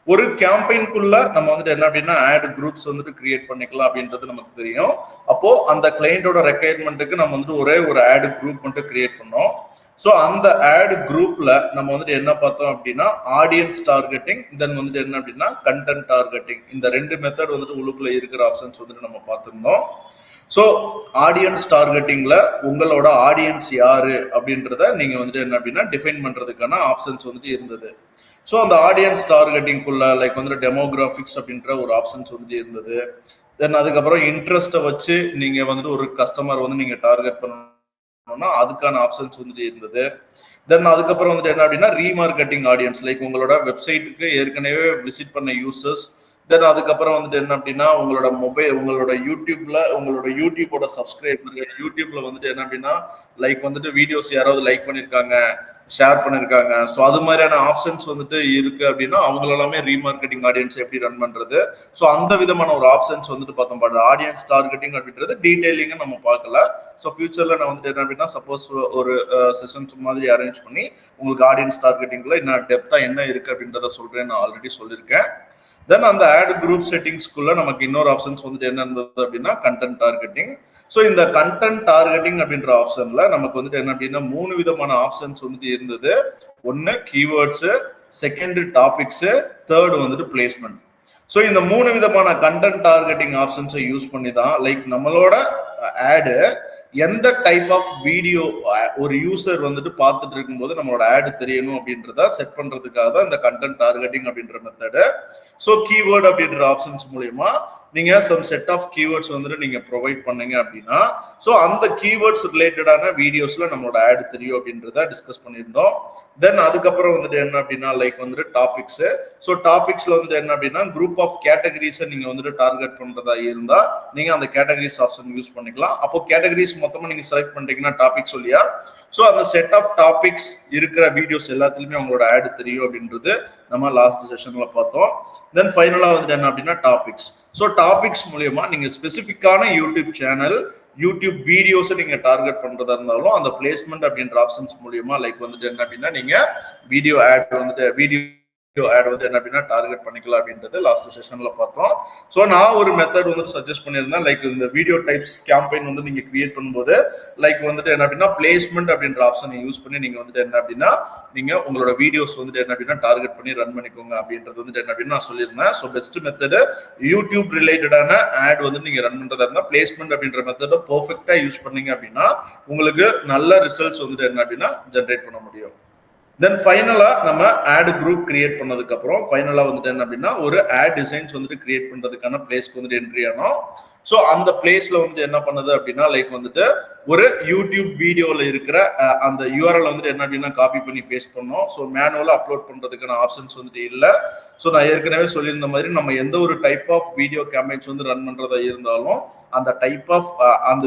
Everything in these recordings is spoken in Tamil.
ஒரு கேம்பெயின்குள்ள நம்ம வந்துட்டு என்ன அப்படின்னா ஆட் குரூப்ஸ் வந்துட்டு கிரியேட் பண்ணிக்கலாம் அப்படின்றது நமக்கு தெரியும். அப்போ அந்த கிளையண்டோட ரெக்யர்மெண்ட்டுக்கு நம்ம வந்துட்டு ஒரே ஒரு ஆட் குரூப் மட்டும் கிரியேட் பண்ணோம். ஸோ அந்த ஆட் குரூப்ல நம்ம வந்துட்டு என்ன பார்த்தோம் அப்படின்னா ஆடியன்ஸ் டார்கெட்டிங், தென் வந்துட்டு என்ன அப்படின்னா கண்டென்ட் டார்கெட்டிங், இந்த 2 மெத்தட் வந்துட்டு உள்ளுக்குள்ள இருக்கிற ஆப்ஷன்ஸ் வந்துட்டு நம்ம பார்த்துருந்தோம். ஸோ ஆடியன்ஸ் டார்கெட்டிங்ல உங்களோட ஆடியன்ஸ் யாரு அப்படின்றத நீங்க வந்துட்டு என்ன அப்படின்னா டிஃபைன் பண்றதுக்கான ஆப்ஷன்ஸ் வந்துட்டு இருந்தது. ஸோ அந்த ஆடியன்ஸ் டார்கெட்டிங்குள்ள லைக் வந்துட்டு டெமோகிராஃபிக்ஸ் அப்படின்ற ஒரு ஆப்ஷன்ஸ் வந்துட்டு இருந்தது. தென் அதுக்கப்புறம் இன்ட்ரெஸ்ட்டை வச்சு நீங்க வந்துட்டு ஒரு கஸ்டமர் வந்து நீங்க டார்கெட் பண்ணணும்னா அதுக்கான ஆப்ஷன்ஸ் வந்துட்டு இருந்தது. தென் அதுக்கப்புறம் வந்துட்டு என்ன அப்படின்னா ரீமார்க்கெட்டிங் ஆடியன்ஸ், லைக் உங்களோட வெப்சைட்டுக்கு ஏற்கனவே விசிட் பண்ண யூசர்ஸ். தென் அதுக்கப்புறம் வந்துட்டு என்ன அப்படின்னா உங்களோட யூடியூபோட சப்ஸ்கிரைபர், யூடியூப்ல வந்துட்டு என்ன அப்படின்னா லைக் வந்துட்டு வீடியோஸ் யாராவது லைக் பண்ணியிருக்காங்க, ஷேர் பண்ணியிருக்காங்க. ஸோ அது மாதிரியான ஆப்ஷன்ஸ் வந்துட்டு இருக்கு அப்படின்னா அவங்களெல்லாமே ரீமார்க்கெட்டிங் ஆடியன்ஸ் எப்படி ரன் பண்றது. ஸோ அந்த விதமான ஒரு ஆப்ஷன்ஸ் வந்துட்டு பார்த்தோம். பட் ஆடியன்ஸ் டார்கெட்டிங் அப்படின்றது டீடைலிங்காக நம்ம பார்க்கல. ஸோ ஃபியூச்சர்ல நான் வந்துட்டு என்ன அப்படின்னா சப்போஸ் ஒரு செஷன்ஸ் மாதிரி அரேஞ்ச் பண்ணி உங்களுக்கு ஆடியன்ஸ் டார்கெட்டிங்ல என்ன டெப்தா என்ன இருக்கு அப்படின்றத சொல்றேன். நான் ஆல்ரெடி சொல்லியிருக்கேன். தென் அந்த ஆட் குரூப் செட்டிங்ஸ்குள்ள நமக்கு இன்னொரு ஆப்ஷன்ஸ் வந்துட்டு என்ன இருந்தது அப்படின்னா கண்டென்ட் டார்கெட்டிங். ஸோ இந்த கண்டென்ட் டார்கெட்டிங் அப்படின்ற ஆப்ஷன்ல நமக்கு வந்துட்டு என்ன அப்படின்னா 3 விதமான ஆப்ஷன்ஸ் வந்துட்டு இருந்தது. ஒன்னு கீவேர்ட்ஸ், செகண்ட் டாபிக்ஸ், தேர்ட் வந்துட்டு பிளேஸ்மெண்ட். ஸோ இந்த 3 விதமான கண்டென்ட் டார்கெட்டிங் ஆப்ஷன்ஸை யூஸ் பண்ணி தான் லைக் நம்மளோட ஆடு எந்த டைப் ஆஃப் வீடியோ ஒரு யூசர் வந்துட்டு பார்த்துட்டு இருக்கும்போது நம்மளோட ஆட் தெரியணும் அப்படின்றத செட் பண்றதுக்காக தான் இந்த கண்டென்ட் டார்கெட்டிங் அப்படின்ற மெத்தடு. ஸோ கீவேர்ட் அப்படின்ற ஆப்ஷன்ஸ் மூலயமா நீங்க சம் செட் ஆஃப் கீவேர்ட்ஸ் வந்துட்டு நீங்க ப்ரொவைட் பண்ணீங்க அப்படின்னா ஸோ அந்த கீவேர்ட்ஸ் ரிலேட்டடான வீடியோஸ்ல நம்மளோட ஆட் தெரியும் அப்படின்றத டிஸ்கஸ் பண்ணியிருந்தோம். தென் அதுக்கப்புறம் வந்துட்டு என்ன அப்படின்னா லைக் வந்துட்டு டாபிக்ஸ். ஸோ டாபிக்ஸ்ல வந்துட்டு என்ன அப்படின்னா குரூப் ஆஃப் கேட்டகரிஸை நீங்க வந்துட்டு டார்கெட் பண்றதா இருந்தா நீங்க அந்த கேட்டகரிஸ் ஆப்ஷன் யூஸ் பண்ணிக்கலாம். அப்போ கேட்டகரிஸ் மொத்தமா நீங்க செலக்ட் பண்ணிட்டீங்கன்னா டாபிக் சொல்லியா ஸோ அந்த செட் ஆஃப் டாபிக்ஸ் இருக்கிற வீடியோஸ் எல்லாத்துலயுமே உங்களோட ஆட் தெரியும் அப்படின்றது நம்ம லாஸ்ட் செஷன்ல பார்த்தோம். தென் ஃபைனலா வந்துட்டு என்ன அப்படின்னா டாபிக்ஸ். ஸோ டாபிக்ஸ் மூலியமா நீங்க ஸ்பெசிஃபிக்கான யூடியூப் சேனல், யூடியூப் வீடியோஸை நீங்க டார்கெட் பண்றதா இருந்தாலும் அந்த பிளேஸ்மெண்ட் அப்படின்ற ஆப்ஷன்ஸ் மூலியமா லைக் வந்துட்டு என்ன அப்படின்னா நீங்க வீடியோ ஆட் வந்து என்ன அப்படின்னா டார்கெட் பண்ணிக்கலாம் அப்படின்றது லாஸ்ட் செஷன்ல பார்த்தோம். ஸோ நான் ஒரு மெத்தட் வந்து சஜஸ்ட் பண்ணியிருந்தேன். லைக் இந்த வீடியோ டைப்ஸ் கேம்பெயின் வந்து நீங்க கிரியேட் பண்ணும்போது லைக் வந்துட்டு என்ன அப்படின்னா பிளேஸ்மெண்ட் அப்படின்ற ஆப்ஷனை யூஸ் பண்ணி நீங்க வந்துட்டு என்ன அப்படின்னா நீங்க உங்களோட வீடியோஸ் வந்துட்டு என்ன அப்படின்னா டார்கெட் பண்ணி ரன் பண்ணிக்கோங்க அப்படின்றது வந்துட்டு என்ன அப்படின்னு நான் சொல்லியிருந்தேன். ஸோ பெஸ்ட் மெத்தடு யூடியூப் ரிலேட்டடான ஆட் வந்து நீங்க ரன் பண்றதா இருந்தால் பிளேஸ்மெண்ட் அப்படின்ற மெத்தடை பெர்ஃபெக்டா யூஸ் பண்ணீங்க அப்படின்னா உங்களுக்கு நல்ல ரிசல்ட்ஸ் வந்துட்டு என்ன அப்படின்னா ஜென்ரேட் பண்ண முடியும். தென் ஃபைனலா நம்ம ஆட் குரூப் கிரியேட் பண்ணதுக்கு அப்புறம் ஃபைனலா வந்துட்டு என்ன அப்படின்னா ஒரு ஆட் டிசைன்ஸ் வந்துட்டு கிரியேட் பண்றதுக்கான பிளேஸ்க்கு வந்துட்டு என்ட்ரி ஆனோம். ஸோ அந்த பிளேஸ்ல வந்துட்டு என்ன பண்ணுது அப்படின்னா லைக் வந்துட்டு ஒரு யூடியூப் வீடியோல இருக்கிற அந்த யூஆர்எல் வந்துட்டு என்ன அப்படின்னா காப்பி பண்ணி பேஸ்ட் பண்ணோம். ஸோ மேனுவலா அப்லோட் பண்றதுக்கான ஆப்ஷன்ஸ் வந்துட்டு இல்லை. ஸோ நான் ஏற்கனவே சொல்லியிருந்த மாதிரி நம்ம எந்த ஒரு டைப் ஆஃப் வீடியோ கேம்பெயின்ஸ் வந்து ரன் பண்றதா இருந்தாலும் அந்த டைப் ஆஃப் அந்த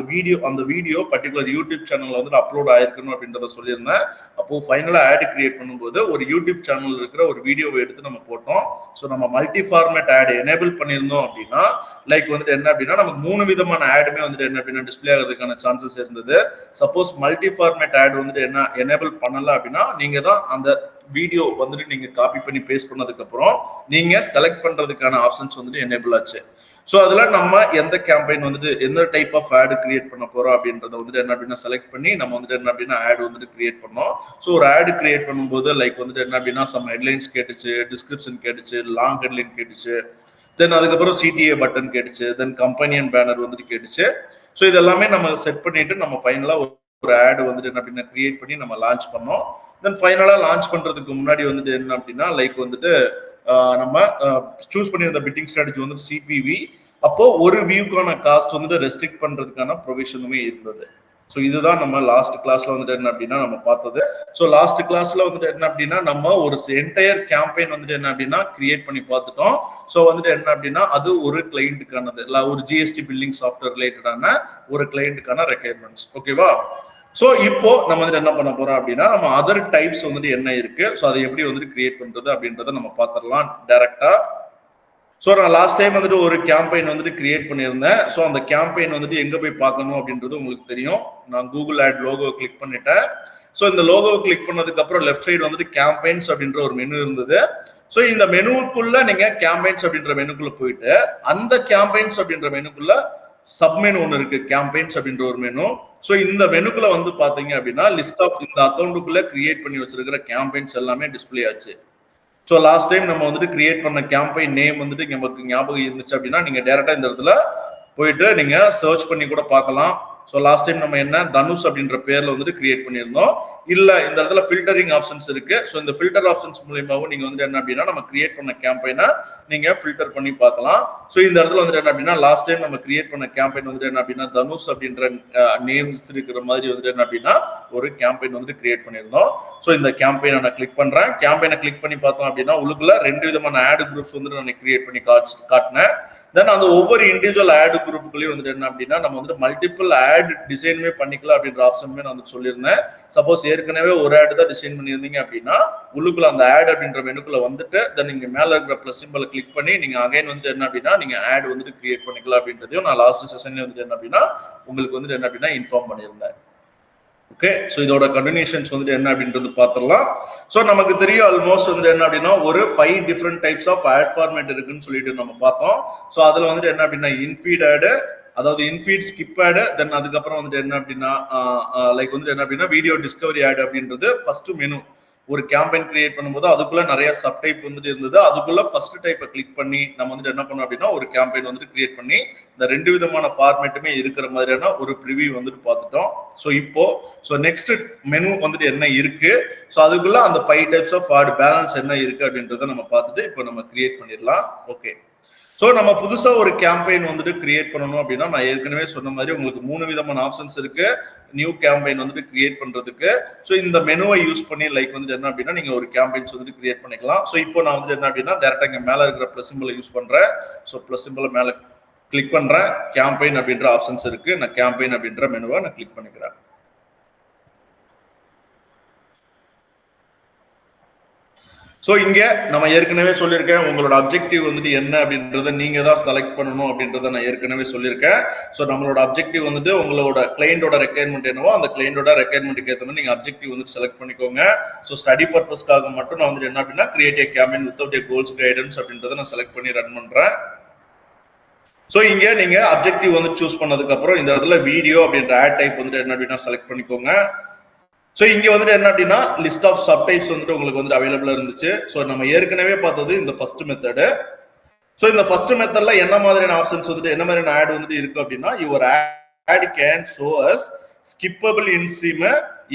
வீடியோ பர்டிகுலர் யூடியூப் சேனல்ல வந்துட்டு அப்லோட் ஆயிருக்கணும் அப்படின்றத சொல்லியிருந்தேன். அப்போ ஃபைனலா ஆட் கிரியேட் பண்ணும்போது ஒரு யூடியூப் சேனல் இருக்கிற ஒரு வீடியோவை எடுத்து நம்ம போட்டோம். ஸோ நம்ம மல்டி ஃபார்மேட் ஆட் எனேபிள் பண்ணியிருந்தோம் அப்படின்னா லைக் வந்துட்டு என்ன அப்படின்னா நமக்கு 3 விதமான ஆடுமே வந்துட்டு என்ன அப்படின்னா டிஸ்பிளே ஆகிறதுக்கான சான்சஸ் இருந்தது. சப்போஸ் மல்டி ஃபார்மேட் ஆட் வந்துட்டு என்ன எனேபிள் பண்ணல அப்படின்னா நீங்க தான் அந்த வீடியோ வந்துட்டு நீங்க காப்பி பண்ணி பேஸ்ட் பண்ணதுக்கு அப்புறம் நீங்க செலக்ட் பண்றதுக்கான ஆப்ஷன்ஸ் வந்துட்டு எனேபிள் ஆச்சு. ஸோ அதுல நம்ம எந்த கேம்பெயின் வந்துட்டு எந்த டைப் ஆஃப் ஆட் கிரியேட் பண்ண போறோம் அப்படின்றத வந்துட்டு என்ன அப்படின்னா செலக்ட் பண்ணி நம்ம வந்துட்டு என்ன அப்படின்னா ஆட் வந்துட்டு கிரியேட் பண்ணோம். ஸோ ஒரு ஆட் கிரியேட் பண்ணும்போது லைக் வந்துட்டு என்ன அப்படின்னா சம் ஹெட்லைன்ஸ் கேட்டுச்சு, டிஸ்கிரிப்ஷன் கேட்டுச்சு, லாங் ஹெட்லைன் கேட்டுச்சு, தென் அதுக்கப்புறம் சிடிஏ பட்டன் கேட்டுச்சு, தென் கம்பெனியன் பேனர் வந்துட்டு கேட்டுச்சு. ஸோ இதெல்லாமே நம்ம செட் பண்ணிட்டு நம்ம ஃபைனலா ஒரு ஆட் வந்துட்டு என்ன அப்படின்னா கிரியேட் பண்ணி நம்ம லான்ச் பண்ணோம். தென் ஃபைனலா லான்ச் பண்றதுக்கு முன்னாடி வந்துட்டு என்ன அப்படின்னா லைக் வந்துட்டு நம்ம சூஸ் பண்ணியிருந்த பிட்டிங் ஸ்ட்ராட்டஜி வந்து சிபிவி. அப்போ ஒரு வியூக்கான காஸ்ட் வந்துட்டு ரெஸ்ட்ரிக்ட் பண்றதுக்கான ப்ரொவிஷனுமே இருந்தது. ஸோ இதுதான் நம்ம லாஸ்ட் கிளாஸ்ல வந்துட்டு என்ன அப்படின்னா நம்ம பார்த்தது. ஸோ லாஸ்ட் கிளாஸ்ல வந்துட்டு என்ன அப்படின்னா நம்ம ஒரு என்டையர் கேம்பெயின் வந்துட்டு என்ன அப்படின்னா கிரியேட் பண்ணி பார்த்துட்டோம். ஸோ வந்துட்டு என்ன அப்படின்னா அது ஒரு கிளைண்ட்டுக்கானது இல்லை, ஒரு ஜிஎஸ்டி பில்லிங் சாஃப்ட்வேர் ரிலேட்டடான ஒரு கிளைண்ட்டுக்கான ரெக்யர்மெண்ட்ஸ். ஓகேவா? ஸோ இப்போ நம்ம வந்துட்டு என்ன பண்ண போறோம் அப்படின்னா நம்ம அதர் டைப்ஸ் வந்துட்டு என்ன இருக்கு, ஸோ அதை எப்படி வந்துட்டு கிரியேட் பண்றது அப்படின்றத நம்ம பார்த்துடலாம் டைரக்டா. ஸோ நான் லாஸ்ட் டைம் வந்துட்டு ஒரு கேம்பெயின் வந்துட்டு கிரியேட் பண்ணியிருந்தேன். ஸோ அந்த கேம்பெயின் வந்துட்டு எங்கே போய் பார்க்கணும் அப்படின்றது உங்களுக்கு தெரியும். நான் கூகுள் ஆட் லோகோ கிளிக் பண்ணிட்டேன். ஸோ இந்த லோகோ கிளிக் பண்ணதுக்கு அப்புறம் லெஃப்ட் சைடு வந்துட்டு கேம்பெயின்ஸ் அப்படின்ற ஒரு மெனு இருந்தது. ஸோ இந்த மெனுக்குள்ள நீங்க கேம்பெயின்ஸ் அப்படின்ற மெனுக்குள்ள போயிட்டு அந்த கேம்பெயின்ஸ் அப்படின்ற மெனுக்குள்ள சப்மெனு ஒன்று இருக்கு, கேம்பெயின்ஸ் அப்படின்ற ஒரு மெனு. ஸோ இந்த மெனுக்குள்ள வந்து பாத்தீங்க அப்படின்னா லிஸ்ட் ஆஃப் இந்த அக்கௌண்ட்டுக்குள்ள கிரியேட் பண்ணி வச்சிருக்கிற கேம்பெயின்ஸ் எல்லாமே டிஸ்பிளே ஆச்சு. ஸோ லாஸ்ட் டைம் நம்ம வந்துட்டு கிரியேட் பண்ண கேம்பெயின் நேம் வந்துட்டு நமக்கு ஞாபகம் இருந்துச்சு அப்படின்னா நீங்க டைரக்டா இந்த இடத்துல போயிட்டு நீங்க சர்ச் பண்ணி கூட பார்க்கலாம். ஸோ லாஸ்ட் டைம் நம்ம என்ன தனுஷ் அப்படின்ற பேர்ல வந்துட்டு கிரியேட் பண்ணியிருந்தோம். இல்ல இந்த இடத்துல ஃபில்டரிங் ஆப்ஷன்ஸ் இருக்கு. ஸோ இந்த ஃபில்டர் ஆப்ஷன்ஸ் மூலியமாவும் நீங்க வந்துட்டு என்ன அப்படின்னா நம்ம கிரியேட் பண்ண கேம்பெயினை நீங்க ஃபில்டர் பண்ணி பார்க்கலாம். ஸோ இந்த இடத்துல வந்துட்டு என்ன அப்படின்னா லாஸ்ட் டைம் நம்ம கிரியேட் பண்ண கேம்பெயின் வந்துட்டு என்ன அப்படின்னா தனுஷ் அப்படின்ற நேம்ஸ் இருக்கிற மாதிரி வந்துட்டு என்ன அப்படின்னா ஒரு கேம்பெயின் வந்துட்டு கிரியேட் பண்ணியிருந்தோம். ஸோ இந்த கேம்பெயினை நான் கிளிக் பண்றேன். கேம்பெயினை கிளிக் பண்ணி பார்த்தோம் அப்படின்னா உள்ளுக்குள்ள 2 விதமான ஆட் குரூப்ஸ் வந்துட்டு நான் கிரியேட் பண்ணி காட்டினேன். தென் அந்த ஒவ்வொரு இண்டிவிஜுவல் ஆட் குரூப்புக்குள்ளேயும் வந்துட்டு என்ன அப்படின்னா நம்ம வந்துட்டு மல்டிபிள் ஆட் டிசைனுமே பண்ணிக்கலாம் அப்படின்ற ஆப்ஷனுமே நான் வந்து சொல்லியிருந்தேன். சப்போஸ் ஏற்கனவே ஒரு ஆட் தான் டிசைன் பண்ணியிருந்தீங்க அப்படின்னா உள்ளுக்குள்ள அந்த ஆட் அப்படின்ற மெனுக்குள்ள வந்துட்டு தென் நீங்க மேல இருக்கிற பிளஸ் சிம்பலை கிளிக் பண்ணி நீங்க அகைன் வந்துட்டு என்ன அப்படின்னா நீங்க ஆட் வந்துட்டு கிரியேட் பண்ணிக்கலாம் அப்படின்றதையும் நான் லாஸ்ட் செஷன்ல வந்துட்டு என்ன அப்படின்னா உங்களுக்கு வந்துட்டு என்ன அப்படின்னா இன்ஃபார்ம் பண்ணியிருந்தேன். ஓகே, ஸோ இதோட கண்டினியூஷன்ஸ் வந்துட்டு என்ன அப்படின்றது பார்த்துடலாம். ஸோ நமக்கு தெரியும் ஆல்மோஸ்ட் வந்துட்டு என்ன அப்படின்னா ஒரு 5 different types of ad format இருக்குன்னு சொல்லிட்டு நம்ம பார்த்தோம். ஸோ அதுல வந்துட்டு என்ன அப்படின்னா இன்ஃபீட் ஆடு, அதாவது இன்ஃபீட் ஸ்கிப் ஆடு, தென் அதுக்கப்புறம் வந்துட்டு என்ன அப்படின்னா லைக் வந்துட்டு என்ன அப்படின்னா வீடியோ டிஸ்கவரி ஆடு அப்படின்றது ஃபர்ஸ்ட் மெனு. ஒரு கேம்பெயின் கிரியேட் பண்ணும்போது அதுக்குள்ள நிறைய சப் டைப் வந்துட்டு இருந்தது. அதுக்குள்ள ஃபர்ஸ்ட் டைப்பை கிளிக் பண்ணி நம்ம வந்துட்டு என்ன பண்ணோம் அப்படின்னா ஒரு கேம்பெயின் வந்துட்டு கிரியேட் பண்ணி இந்த 2 விதமான ஃபார்மேட்டுமே இருக்கிற மாதிரியான ஒரு ப்ரிவியூ வந்துட்டு பார்த்துட்டோம். ஸோ நெக்ஸ்ட் மெனு வந்துட்டு என்ன இருக்கு, ஸோ அதுக்குள்ள அந்த 5 டைப்ஸ் ஆஃப் ஆட் பேலன்ஸ் என்ன இருக்கு அப்படின்றத நம்ம பார்த்துட்டு இப்போ நம்ம கிரியேட் பண்ணிடலாம். ஓகே, ஸோ நம்ம புதுசா ஒரு கேம்பெயின் வந்துட்டு கிரியேட் பண்ணணும் அப்படின்னா நான் ஏற்கனவே சொன்ன மாதிரி உங்களுக்கு 3 விதமான ஆப்ஷன்ஸ் இருக்கு நியூ கேம்பெயின் வந்துட்டு கிரியேட் பண்றதுக்கு. ஸோ இந்த மெனுவை யூஸ் பண்ணி லைக் வந்துட்டு என்ன அப்படின்னா நீங்க ஒரு கேம்பெயின்ஸ் வந்துட்டு கிரியேட் பண்ணிக்கலாம். ஸோ இப்போ நான் வந்துட்டு என்ன அப்படின்னா டேரக்டா இங்க மேல இருக்கிற பிளஸ் சிம்பிளை யூஸ் பண்றேன். ஸோ பிளஸ் சிம்பிளை மேல கிளிக் பண்றேன். கேம்பெயின் அப்படின்ற ஆப்ஷன்ஸ் இருக்கு. நான் கேம்பெயின் அப்படின்ற மெனுவை நான் கிளிக் பண்ணிக்கிறேன். ஸோ இங்க நம்ம ஏற்கனவே சொல்லியிருக்கேன் உங்களோட அப்ஜெக்டிவ் வந்துட்டு என்ன அப்படின்றத நீங்க தான் செலக்ட் பண்ணணும் அப்படின்றத நான் ஏற்கனவே சொல்லியிருக்கேன். ஸோ நம்மளோட அப்ஜெக்டிவ் வந்துட்டு உங்களோட கிளைண்டோட ரெக்யர்மெண்ட் என்னவோ அந்த கிளைண்டோட ரெக்யர்மெண்ட்டுக்கு ஏற்ற மாதிரி நீங்க அப்ஜெக்டிவ் வந்துட்டு செலக்ட் பண்ணிக்கோங்க. ஸோ ஸ்டடி பர்பஸ்க்காக மட்டும் நான் வந்துட்டு என்ன அப்படின்னா கிரியேட் ஏ கேம்பெயின் வித்அவுட் ஏ கோல்ஸ் கைடன்ஸ் அப்படின்றத நான் செலக்ட் பண்ணி ரன் பண்றேன். ஸோ இங்க நீங்க அப்ஜெக்டிவ் வந்து சூஸ் பண்ணதுக்கு அப்புறம் இந்த இடத்துல வீடியோ அப்படின்ற ஆட் டைப் வந்துட்டு என்ன அப்படின்னா செலக்ட் பண்ணிக்கோங்க. ஸோ இங்க வந்துட்டு என்ன அப்படின்னா லிஸ்ட் ஆஃப் சப்டைப்ஸ் வந்துட்டு உங்களுக்கு வந்துட்டு அவைலபிளா இருந்துச்சு. ஸோ நம்ம ஏற்கனவே பார்த்தது இந்த ஃபர்ஸ்ட் மெத்தடு. ஸோ இந்த ஃபர்ஸ்ட் மெத்தட்ல என்ன மாதிரியான ஆப்ஷன்ஸ் வந்துட்டு என்ன மாதிரியான ஆட் வந்துட்டு இருக்கு அப்படின்னா your ad can show as skippable instream,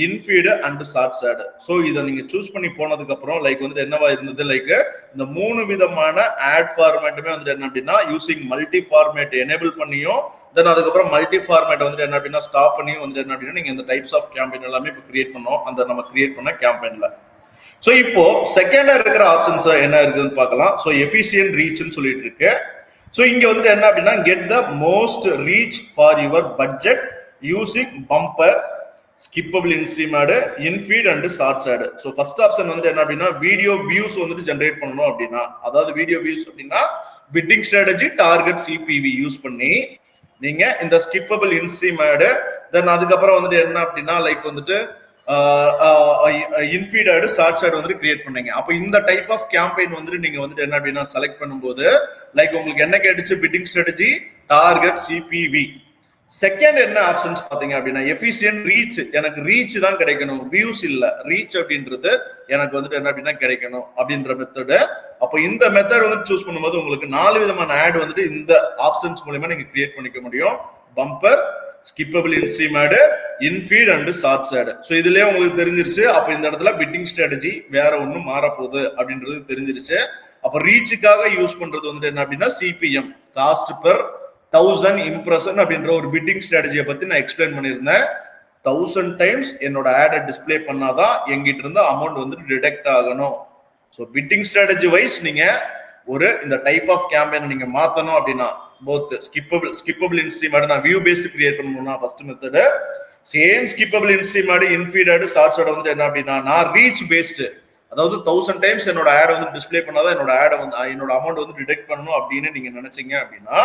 infeed and shorts ad. So இதை நீங்க சூஸ் பண்ணி போனதுக்கு அப்புறம் லைக் வந்துட்டு என்னவா இருந்தது, லைக் இந்த 3 விதமான ஆட் ஃபார்மேட்டுமே வந்துட்டு என்ன அப்படின்னா யூசிங் மல்டி ஃபார்மேட் எனேபிள் பண்ணியும் தென் அதுக்கப்புறம் மல்டி ஃபார்மேட் வந்துட்டு என்ன அப்படின்னா ஸ்டாப் பண்ணி வந்துட்டு என்ன அப்படின்னா நீங்க இந்த டைப்ஸ் ஆஃப் கேம்பெயின் எல்லாமே இப்போ கிரியேட் பண்ணோம் அந்த நம்ம கிரியேட் பண்ண கேம்பெயின்ல. ஸோ இப்போ செகண்டா இருக்கிற ஆப்ஷன்ஸ் என்ன இருக்குதுன்னு பார்க்கலாம். ஸோ எஃபிஷியன்ட் ரீச்னு சொல்லிட்டு இருக்கு. ஸோ இங்க வந்துட்டு என்ன அப்படின்னா get the most reach for your budget using bumper, skippable in-stream ஆடு, இன்ஃபீட் அண்ட் ஷார்ட்ஸ் ஆடு. ஸோ ஃபர்ஸ்ட் ஆப்ஷன் வந்துட்டு என்ன அப்படின்னா வீடியோ வியூஸ் வந்துட்டு ஜென்ரேட் பண்ணணும் அப்படின்னா, அதாவது வீடியோ வியூஸ் அப்படின்னா bidding strategy target CPV use பண்ணி நீங்க இந்த ஸ்கிப்பபிள் இன்ஸ்ட்ரீம் ஆடு தென் அதுக்கப்புறம் வந்துட்டு என்ன அப்படின்னா லைக் வந்துட்டு இன்ஃபீட் ஆடு, ஷார்ட்ஸ் ஆடு வந்துட்டு கிரியேட் பண்ணீங்க. அப்போ இந்த டைப் ஆஃப் கேம்பெயின் வந்துட்டு நீங்க வந்துட்டு என்ன அப்படின்னா செலக்ட் பண்ணும்போது லைக் உங்களுக்கு என்ன கேட்டுச்சு, bidding strategy, target, CPV. Second என்ன ஆப்ஷன்ஸ் பாத்தீங்க அப்படின்னா எஃபிஷியன்ட் ரீச், எனக்கு ரீச் தான் கிடைக்கணும், வியூஸ் இல்ல, ரீச் அப்படின்றது எனக்கு வந்துட்டு என்ன அப்படின்னா கிடைக்கணும் அப்படின்ற மெத்தடு. அப்போ இந்த மெத்தட் வந்து சூஸ் பண்ணும்போது உங்களுக்கு 4 விதமான ஆட் வந்துட்டு இந்த ஆப்ஷன்ஸ் மூலமா நீங்க கிரியேட் பண்ணிக்க முடியும். பம்பர், ஸ்கிப்பபிள் இன்ஸ்ட்ரீம் ஆடு, இன்ஃபீட் அண்ட் ஷார்ட்ஸ் ஆடு. ஸோ இதுலயே உங்களுக்கு தெரிஞ்சிருச்சு. அப்போ இந்த இடத்துல பிட்டிங் ஸ்ட்ராட்டஜி வேற ஒன்றும் மாறப்போகுது அப்படின்றது தெரிஞ்சிருச்சு. அப்போ ரீச்சுக்காக யூஸ் பண்றது வந்துட்டு என்ன அப்படின்னா சிபிஎம், காஸ்ட் பெர் 1000 இம்ப்ரெஷன் அப்படின்ற ஒரு பிட்டிங் ஸ்ட்ராட்டஜியை பத்தி நான் எக்ஸ்பிளைன் பண்ணியிருந்தேன். 1000 டைம்ஸ் என்னோட ஆடை டிஸ்பிளே பண்ணாதான் எங்கிட்ட இருந்து அமௌண்ட் வந்துட்டு டிடெக்ட் ஆகணும். ஸோ பிட்டிங் ஸ்ட்ராட்டஜி வைஸ் நீங்க ஒரு இந்த டைப் ஆஃப் கேம்பெயின் நீங்க மாத்தணும் அப்படின்னா போத் ஸ்கிப்பபிள் இன்ஸ்ட்ரீம் ஆடு நான் வியூ பேஸ்ட் கிரியேட் பண்ணணும்னா first method, same skippable in-stream ஆடு, இன்ஃபீட் ஆடு, ஷார்ட்ஸ் ஆடு வந்துட்டு என்ன அப்படின்னா நான் ரீச் பேஸ்டு, அதாவது 1000 டைம்ஸ் என்னோட ஆடை வந்து டிஸ்பிளே பண்ணாதான் என்னோட ஆடை வந்து என்னோட அமௌண்ட் வந்து டிடெக்ட் பண்ணணும் அப்படின்னு நீங்க நினைச்சீங்க அப்படின்னா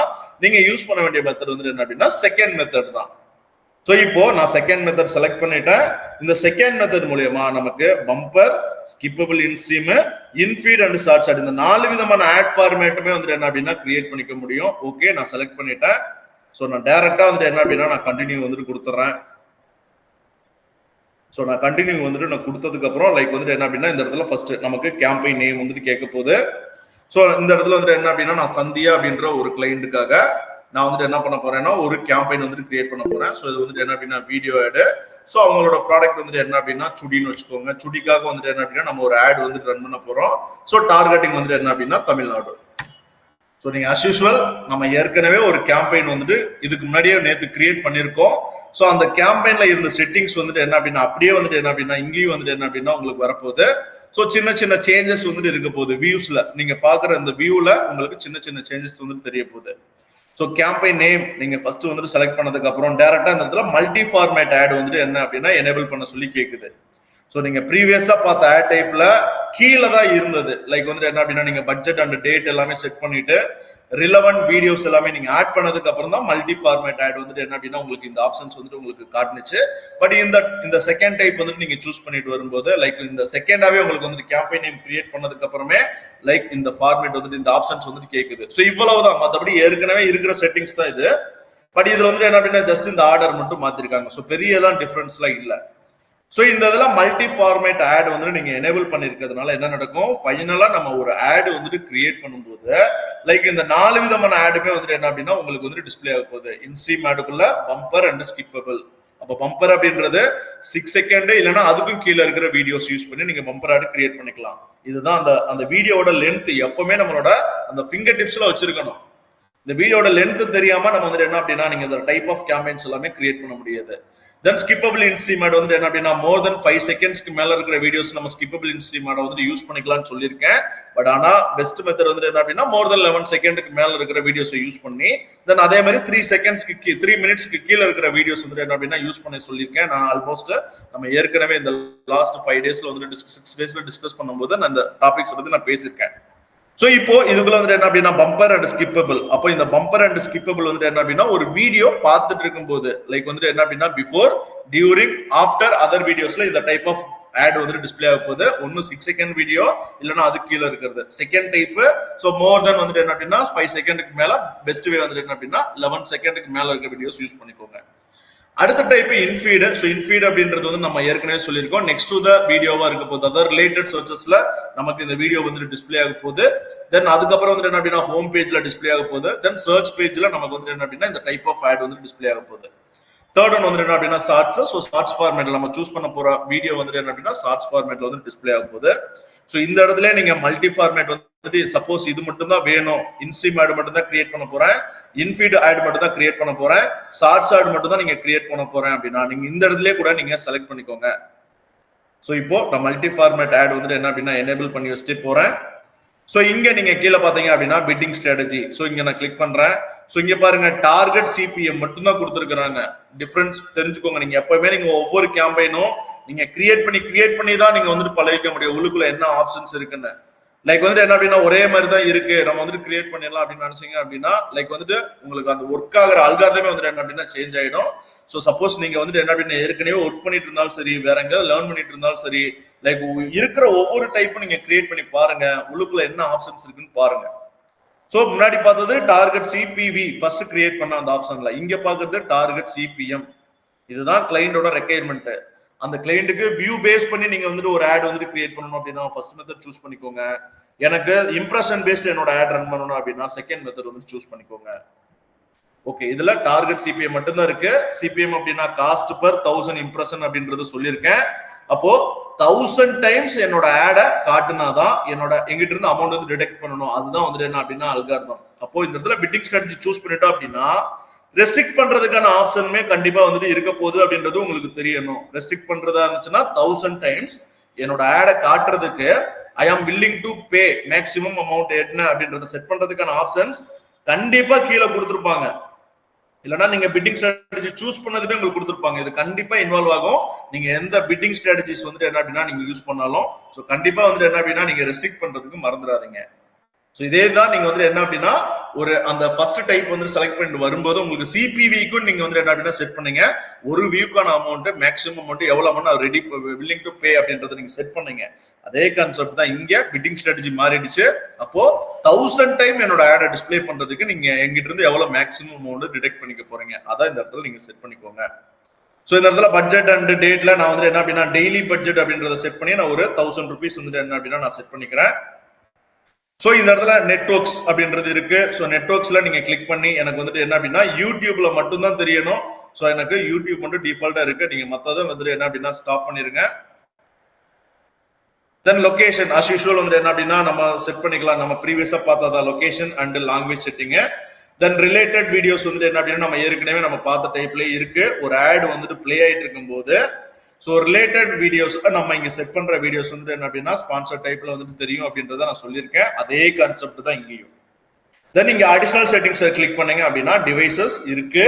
நீங்க யூஸ் பண்ண வேண்டிய மெத்தட் வந்து என்ன அப்படின்னா செகண்ட் மெத்தட் தான். ஸோ இப்போ நான் செகண்ட் மெத்தட் செலக்ட் பண்ணிட்டேன். இந்த செகண்ட் மெத்தட் மூலியமா நமக்கு bumper, skippable instream, infeed and shorts ad இந்த 4 விதமான ஆட் ஃபார்மேட்டுமே வந்துட்டு என்ன அப்படின்னா கிரியேட் பண்ணிக்க முடியும். ஓகே, நான் செலக்ட் பண்ணிட்டேன். ஸோ நான் டைரக்டா வந்துட்டு என்ன அப்படின்னா நான் கண்டினியூ வந்துட்டு கொடுத்துட்றேன். ஸோ நான் கண்டினியூ வந்துட்டு நான் கொடுத்ததுக்கு அப்புறம் லைக் வந்துட்டு என்ன அப்படின்னா இந்த இடத்துல ஃபர்ஸ்ட் நமக்கு கேம்பெயின் நேம் வந்துட்டு கேட்க போகுது. ஸோ இந்த இடத்துல வந்துட்டு என்ன அப்படின்னா நான் சந்தியா அப்படின்ற ஒரு கிளைண்ட்டுக்காக நான் வந்துட்டு என்ன பண்ண போறேன்னா ஒரு கேம்பெயின் வந்துட்டு கிரியேட் பண்ண போறேன். ஸோ இது வந்துட்டு என்ன அப்படின்னா வீடியோ ஆடு. ஸோ அவங்களோட ப்ராடக்ட் வந்துட்டு என்ன அப்படின்னா சுடின்னு வச்சுக்கோங்க. சுடிக்காக வந்துட்டு என்ன அப்படின்னா நம்ம ஒரு ஆட் வந்துட்டு ரன் பண்ண போறோம். ஸோ டார்கெட்டிங் வந்துட்டு என்ன அப்படின்னா தமிழ்நாடு. ஸோ நீங்க அஸ் யூஸ்வல் நம்ம ஏற்கனவே ஒரு கேம்பெயின் வந்துட்டு இதுக்கு முன்னாடியே நேற்று கிரியேட் பண்ணியிருக்கோம். ஸோ அந்த கேம்பெயின்ல இருந்த செட்டிங்ஸ் வந்துட்டு என்ன அப்படின்னா அப்படியே வந்துட்டு என்ன அப்படின்னா இங்கேயும் வந்துட்டு என்ன அப்படின்னா உங்களுக்கு வரப்போகுது. ஸோ சின்ன சின்ன சேஞ்சஸ் வந்துட்டு இருக்க போகுது. வியூஸ்ல நீங்க பாக்குற இந்த வியூல உங்களுக்கு சின்ன சின்ன சேஞ்சஸ் வந்துட்டு தெரிய போகுது. ஸோ கேம்பெயின் நேம் நீங்க ஃபர்ஸ்ட் வந்துட்டு செலக்ட் பண்ணதுக்கு அப்புறம் டேரக்டா இந்த இடத்துல மல்டி ஃபார்மேட் ஆட் வந்துட்டு என்ன அப்படின்னா எனேபிள் பண்ண சொல்லி கேட்குது. ஸோ நீங்க ப்ரீவியஸா பார்த்த ஆட் டைப்ல கீழே தான் இருந்தது. லைக் வந்துட்டு என்ன அப்படின்னா நீங்க பட்ஜெட் அண்ட் டேட் எல்லாமே செட் பண்ணிட்டு ரிலவெண்ட் வீடியோஸ் எல்லாமே நீங்க ஆட் பண்ணதுக்கு அப்புறம் தான் மல்டி ஃபார்மேட் ஆட் வந்துட்டு என்ன அப்படின்னா உங்களுக்கு இந்த ஆப்ஷன்ஸ் வந்துட்டு உங்களுக்கு காட்டுனுச்சு. பட் இந்த செகண்ட் டைப் வந்துட்டு நீங்க சூஸ் பண்ணிட்டு வரும்போது லைக் இந்த செகண்டாவே உங்களுக்கு வந்துட்டு கேம்பெயின் நேம் கிரியேட் பண்ணதுக்கு அப்புறமே லைக் இந்த ஃபார்மேட் வந்துட்டு இந்த ஆப்ஷன்ஸ் வந்துட்டு கேட்குது. ஸோ இவ்வளவுதான், மற்றபடி ஏற்கனவே இருக்கிற செட்டிங்ஸ் தான் இது. பட் இதுல வந்துட்டு என்ன அப்படின்னா ஜஸ்ட் இந்த ஆர்டர் மட்டும் மாத்திருக்காங்க. ஸோ பெரிய எல்லாம் டிஃபரன்ஸ்லாம் இல்லை. ஸோ இந்த இதெல்லாம் மல்டி ஃபார்மேட் ஆட் வந்து நீங்க எனேபிள் பண்ணிருக்கிறதுனால என்ன நடக்கும், ஃபைனலா நம்ம ஒரு ஆட் வந்துட்டு கிரியேட் பண்ணும்போது லைக் இந்த 4 விதமான ஆடுமே வந்துட்டு என்ன அப்படின்னா உங்களுக்கு வந்துட்டு டிஸ்பிளே ஆக போகுது. இன்ஸ்ட்ரீம் ஆடுக்குள்ள பம்பர் அண்ட் ஸ்கிப்பபிள். அப்போ பம்பர் அப்படின்றது 6 செகண்ட் இல்லைன்னா அதுக்கும் கீழே இருக்கிற வீடியோஸ் யூஸ் பண்ணி நீங்க பம்பர் ஆடு கிரியேட் பண்ணிக்கலாம். இதுதான் அந்த வீடியோட லென்த் எப்பவுமே நம்மளோட அந்த ஃபிங்கர் டிப்ஸ்ல வச்சிருக்கணும். இந்த வீடியோட லென்த் தெரியாம நம்ம வந்துட்டு என்ன அப்படின்னா நீங்க இந்த டைப் ஆஃப் கேம்பெயின்ஸ் எல்லாமே கிரியேட் பண்ண முடியாது. தென் ஸ்கிப்பபிள் இன்ஸ்ட்ரீம் ஆட் வந்து என்ன அப்படின்னா மோர் தென் 5 செகண்ட்ஸ்க்கு மேல இருக்கிற வீடியோஸ் நம்ம ஸ்கிப்பபிள் இன்ஸ்ட்ரீம் ஆட் வந்து யூஸ் பண்ணிக்கலாம்னு சொல்லியிருக்கேன். பட் ஆனா பெஸ்ட் மெத்தட் வந்து என்ன அப்படின்னா மோர் தென் 11 செகண்டுக்கு மேல இருக்கிற வீடியோஸை யூஸ் பண்ணி தென் அதே மாதிரி 3 மினிட்ஸ்க்கு கீழே இருக்கிற வீடியோஸ் வந்து என்ன அப்படின்னா யூஸ் பண்ணி சொல்லியிருக்கேன். நான் ஆல்மோஸ்ட் நம்ம ஏற்கனவே இந்த லாஸ்ட் 5 டேஸ்ல வந்து 6 டேஸ்ல டிஸ்கஸ் பண்ணும்போது நான் இந்த டாபிக்ஸ் வந்து நான் பேசியிருக்கேன். ஸோ இப்போ இதுக்குள்ள வந்துட்டு என்ன அப்படின்னா பம்பர் அண்ட் ஸ்கிப்பபிள். அப்போ இந்த பம்பர் அண்ட் ஸ்கிப்பபிள் வந்துட்டு என்ன அப்படின்னா ஒரு வீடியோ பார்த்துட்டு இருக்கும்போது லைக் வந்துட்டு என்ன அப்படின்னா பிஃபோர், டியூரிங், ஆஃப்டர் அதர் வீடியோஸ்ல இந்த டைப் ஆஃப் ஆட் வந்துட்டு டிஸ்பிளே ஆக போகுது. ஒன்னு 6 செகண்ட் வீடியோ இல்லைன்னா அதுக்கு கீழே இருக்கிறது செகண்ட் டைப். ஸோ மோர் தென் வந்துட்டு என்ன அப்படின்னா 5 செகண்டுக்கு மேல, பெஸ்ட் வே வந்துட்டு என்ன அப்படின்னா 11 செகண்டுக்கு மேல இருக்கிற வீடியோஸ் யூஸ் பண்ணிக்கோங்க. அடுத்த டைப் இன்ஃபீட். ஸோ இன்ஃபீட் அப்படின்றது வந்து நம்ம ஏற்கனவே சொல்லியிருக்கோம். நெக்ஸ்ட் டு த வீடியோவா இருக்க போகுது. அதாவது ரிலேட்டட் சர்ச்சஸ்ல நமக்கு இந்த வீடியோ வந்து டிஸ்பிளே ஆக போகுது. தென் அதுக்கப்புறம் வந்து என்ன அப்படின்னா ஹோம் பேஜ்ல டிஸ்பிளே ஆக போகுது. தென் சர்ச் பேஜ்ல நமக்கு வந்து என்ன அப்படின்னா இந்த டைப் ஆஃப் ஆட் வந்து டிஸ்பிளே ஆக போகுது. தேர்ட் ஒன் வந்து என்ன அப்படின்னா ஷார்ட்ஸ். ஸோ ஷார்ட்ஸ் ஃபார்மேட்ல நம்ம சூஸ் பண்ண போற வீடியோ வந்து என்ன அப்படின்னா ஷார்ட்ஸ் ஃபார்மேட்ல வந்து டிஸ்பிளே ஆக போகுது. ஸோ இந்த இடத்துல நீங்க மல்டி ஃபார்மேட் வந்துட்டு சப்போஸ் இது மட்டும் தான் வேணும், இன்ஸ்ட்ரீம் ஆட் மட்டும் தான் கிரியேட் பண்ண போறேன், இன்ஃபீட் ஆட் மட்டும் தான் கிரியேட் பண்ண போறேன், ஷார்ட்ஸ் ஆட் மட்டும் தான் நீங்க கிரியேட் பண்ண போறேன் அப்படின்னா நீங்க இந்த இடத்துல கூட நீங்க செலக்ட் பண்ணிக்கோங்க. ஸோ இப்போ நான் மல்டி ஃபார்மேட் ஆட் வந்துட்டு என்ன அப்படின்னா எனேபிள் பண்ணி வச்சுட்டு போறேன். ஸோ இங்க நீங்க கீழே பாத்தீங்க அப்படின்னா பிட்டிங் ஸ்ட்ராட்டஜி. ஸோ இங்க நான் கிளிக் பண்றேன். ஸோ இங்க பாருங்க டார்கெட் சிபிஎம் மட்டும் தான் கொடுத்துருக்காங்க. டிஃபரன்ஸ் தெரிஞ்சுக்கோங்க. நீங்க எப்பவுமே நீங்க ஒவ்வொரு கேம்பெயினும் நீங்க கிரியேட் பண்ணி தான் நீங்க வந்துட்டு பழகிக்க முடியும் உள்ளுக்குள்ள என்ன ஆப்ஷன்ஸ் இருக்குன்னு. லைக் வந்துட்டு என்ன அப்படின்னா ஒரே மாதிரி தான் இருக்கு, நம்ம வந்துட்டு கிரியேட் பண்ணிடலாம் அப்படின்னு நினைச்சீங்க அப்படின்னா லைக் வந்துட்டு உங்களுக்கு அந்த ஒர்க் ஆகிற அல்காரிதமே வந்துட்டு என்ன அப்படின்னா சேஞ்ச் ஆயிடும். ஸோ சப்போஸ் நீங்க வந்துட்டு என்ன அப்படின்னா ஏற்கனவே ஒர்க் பண்ணிட்டு இருந்தாலும் சரி, வேற எங்கேயாவது லேர்ன் பண்ணிட்டு இருந்தாலும் சரி, லைக் இருக்கிற ஒவ்வொரு டைப்பும் நீங்க கிரியேட் பண்ணி பாருங்க, உள்ளுக்குள்ள என்ன ஆப்ஷன்ஸ் இருக்குன்னு பாருங்க. ஸோ முன்னாடி பார்த்தது டார்கெட் சிபிவி ஃபர்ஸ்ட் கிரியேட் பண்ண அந்த ஆப்ஷன்ல, இங்க பாக்குறது டார்கெட் சிபிஎம். இதுதான் கிளைண்டோட ரெக்யர்மெண்ட். அந்த கிளைண்ட்டுக்கு வியூ பேஸ் பண்ணி நீங்க வந்துட்டு ஒரு ஆட் வந்துட்டு கிரியேட் பண்ணணும் அப்படின்னா ஃபர்ஸ்ட் மெத்தட் சூஸ் பண்ணிக்கோங்க. எனக்கு இம்ப்ரெஷன் பேஸ்ட் என்னோட ஆட் ரன் பண்ணணும் அப்படின்னா செகண்ட் மெத்தட் வந்து சூஸ் பண்ணிக்கோங்க. ஓகே, இதுல டார்கெட் சிபிஎம் மட்டும் தான் இருக்கு. சிபிஎம் அப்படின்னா காஸ்ட் பர் 1000 இம்ப்ரெஷன் அப்படின்றது சொல்லியிருக்கேன். அப்போ 1000 டைம்ஸ் என்னோட ஆடை காட்டுனாதான் எங்கிட்ட இருந்து அமௌண்ட் வந்து டிடெக்ட் பண்ணணும். அதுதான் வந்துட்டு என்ன அப்படின்னா அல்காரிதம். அப்போ இந்த இடத்துல பிட்டிங் ஸ்ட்ராட்டஜி சூஸ் பண்ணிட்டோம் அப்படின்னா ரெஸ்ட்ரிக்ட் பண்றதுக்கான ஆப்ஷனுமே கண்டிப்பா வந்துட்டு இருக்க போகுது அப்படின்றது உங்களுக்கு தெரியணும். ரெஸ்ட்ரிக்ட் பண்றதா இருந்துச்சுன்னா 1000 டைம்ஸ் என்னோட ஆடை காட்டுறதுக்கு I am willing to pay maximum amount என்ன அப்படின்றத செட் பண்றதுக்கான ஆப்ஷன்ஸ் கண்டிப்பா கீழே கொடுத்துருப்பாங்க. இல்லைன்னா நீங்க பிட்டிங் ஸ்ட்ராட்டஜி சூஸ் பண்ணதுமே உங்களுக்கு கொடுத்துருப்பாங்க. இது கண்டிப்பா இன்வால்வ் ஆகும். நீங்க எந்த பிட்டிங் ஸ்ட்ராட்டஜிஸ் வந்துட்டு என்ன அப்படின்னா நீங்க யூஸ் பண்ணாலும் ஸோ கண்டிப்பா வந்துட்டு என்ன அப்படின்னா நீங்க ரெஸ்ட்ரிக்ட் பண்றதுக்கு மறந்துடாதீங்க. ஸோ இதே தான் நீங்க வந்து என்ன அப்படின்னா ஒரு அந்த ஃபர்ஸ்ட் டைப் வந்து செலக்ட் பண்ணிட்டு வரும்போது உங்களுக்கு சிபிவிக்கும் நீங்க வந்து என்ன அப்படின்னா செட் பண்ணீங்க ஒரு வியூக்கான அமௌண்ட் மேக்ஸிமம் அமௌண்ட் எவ்வளவு அமௌண்ட் ரெடி வில்லிங் டு பே அப்படின்றத நீங்க செட் பண்ணீங்க. அதே கான்செப்ட் தான் இங்க பிட்டிங் ஸ்ட்ராட்டஜி மாறிடுச்சு. அப்போ 1000 டைம் என்னோட ஆடை டிஸ்பிளே பண்றதுக்கு நீங்க எங்கிட்ட இருந்து எவ்வளவு மேக்ஸிமம் அமௌண்ட் டிடெக்ட் பண்ணிக்க போறீங்க அதான் இந்த இடத்துல நீங்க செட் பண்ணிக்கோங்க. ஸோ இந்த இடத்துல பட்ஜெட் அண்ட் டேட்ல நான் வந்து என்ன அப்படின்னா டெய்லி பட்ஜெட் அப்படின்றத செட் பண்ணி நான் ஒரு 1000 rupees வந்துட்டு என்ன அப்படின்னா நான் செட் பண்ணிக்கிறேன். ஸோ இந்த இடத்துல நெட்வொர்க்ஸ் அப்படின்றது இருக்கு. ஸோ நெட்வொர்க்ஸ்ல நீங்க கிளிக் பண்ணி எனக்கு வந்துட்டு என்ன அப்படின்னா யூடியூப்ல மட்டும்தான் தெரியணும். ஸோ எனக்கு யூடியூப் மட்டும் டிஃபால்ட்டா இருக்கு. நீங்க மற்றதை வந்துட்டு என்ன அப்படின்னா ஸ்டாப் பண்ணிருங்க. தென் லொகேஷன் அஸ் யூஷுவல் வந்துட்டு என்ன அப்படின்னா நம்ம செட் பண்ணிக்கலாம். நம்ம ப்ரீவியஸா பார்த்ததா location and language setting. Then related videos வந்துட்டு என்ன அப்படின்னா நம்ம ஏற்கனவே நம்ம பார்த்த டைப்லேயே இருக்கு. ஒரு ஆட் வந்துட்டு பிளே ஆயிட்டு இருக்கும் போது ஸோ ரிலேட்டட் வீடியோஸ் நம்ம இங்க செட் பண்ற வீடியோஸ் வந்துட்டு என்ன அப்படின்னா ஸ்பான்சர் டைப்ல வந்துட்டு தெரியும் அப்படின்றத நான் சொல்லியிருக்கேன். அதே கான்செப்ட் தான் இங்கேயும். தென் இங்க அடிஷனல் செட்டிங்ஸ் கிளிக் பண்ணீங்க அப்படின்னா டிவைசஸ் இருக்கு,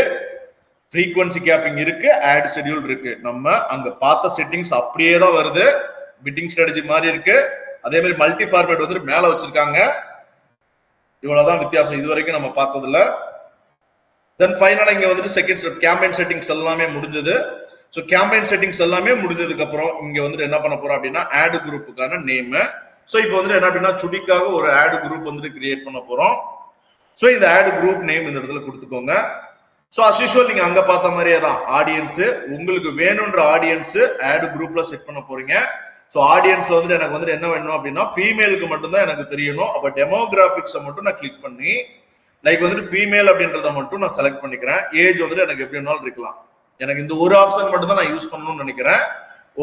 ஃப்ரீக்வன்சி கேப்பிங் இருக்கு, ஆட் ஷெட்யூல் இருக்கு. நம்ம அங்க பார்த்த செட்டிங்ஸ் அப்படியே தான் வருது. பிட்டிங் ஸ்ட்ராட்டஜி மாதிரி இருக்கு. அதே மாதிரி மல்டி ஃபார்மேட் வந்துட்டு மேல வச்சிருக்காங்க. இவ்வளவுதான் வித்தியாசம் இது வரைக்கும் நம்ம பார்த்ததுல. தென் ஃபைனலா இங்க வந்துட்டு செகண்ட் ஸ்டெப் கேம்பெயின் செட்டிங்ஸ் எல்லாமே முடிஞ்சது. ஸோ கேம்பெயின் செட்டிங்ஸ் எல்லாமே முடிஞ்சதுக்கு அப்புறம் இங்க வந்துட்டு என்ன பண்ண போறோம் அப்படின்னா ஆட் குரூப்புக்கான நேம். ஸோ இப்போ வந்துட்டு என்ன அப்படின்னா சுடிக்காக ஒரு ஆட் குரூப் வந்துட்டு கிரியேட் பண்ண போறோம். ஸோ இந்த ஆட் குரூப் நேம் இந்த இடத்துல கொடுத்துக்கோங்க. ஸோ அஸ் யூஷுவல் நீங்க அங்க பார்த்த மாதிரியே தான் ஆடியன்ஸ் உங்களுக்கு வேணும்ன்ற ஆடியன்ஸ் ஆட் குரூப்ல செட் பண்ண போறீங்க. ஸோ ஆடியன்ஸ்ல வந்துட்டு எனக்கு வந்துட்டு என்ன வேணும் அப்படின்னா ஃபீமேலுக்கு மட்டும்தான் எனக்கு தெரியணும். அப்போ டெமோகிராபிக்ஸை மட்டும் நான் கிளிக் பண்ணி லைக் வந்துட்டு ஃபீமேல் அப்படின்றத மட்டும் நான் செலக்ட் பண்ணிக்கிறேன். ஏஜ் வந்துட்டு எனக்கு எப்படி வேணாலும் இருக்கலாம். எனக்கு இந்த ஒரு ஆப்ஷன் மட்டும் தான் நான் யூஸ் பண்ணணும்னு நினைக்கிறேன்.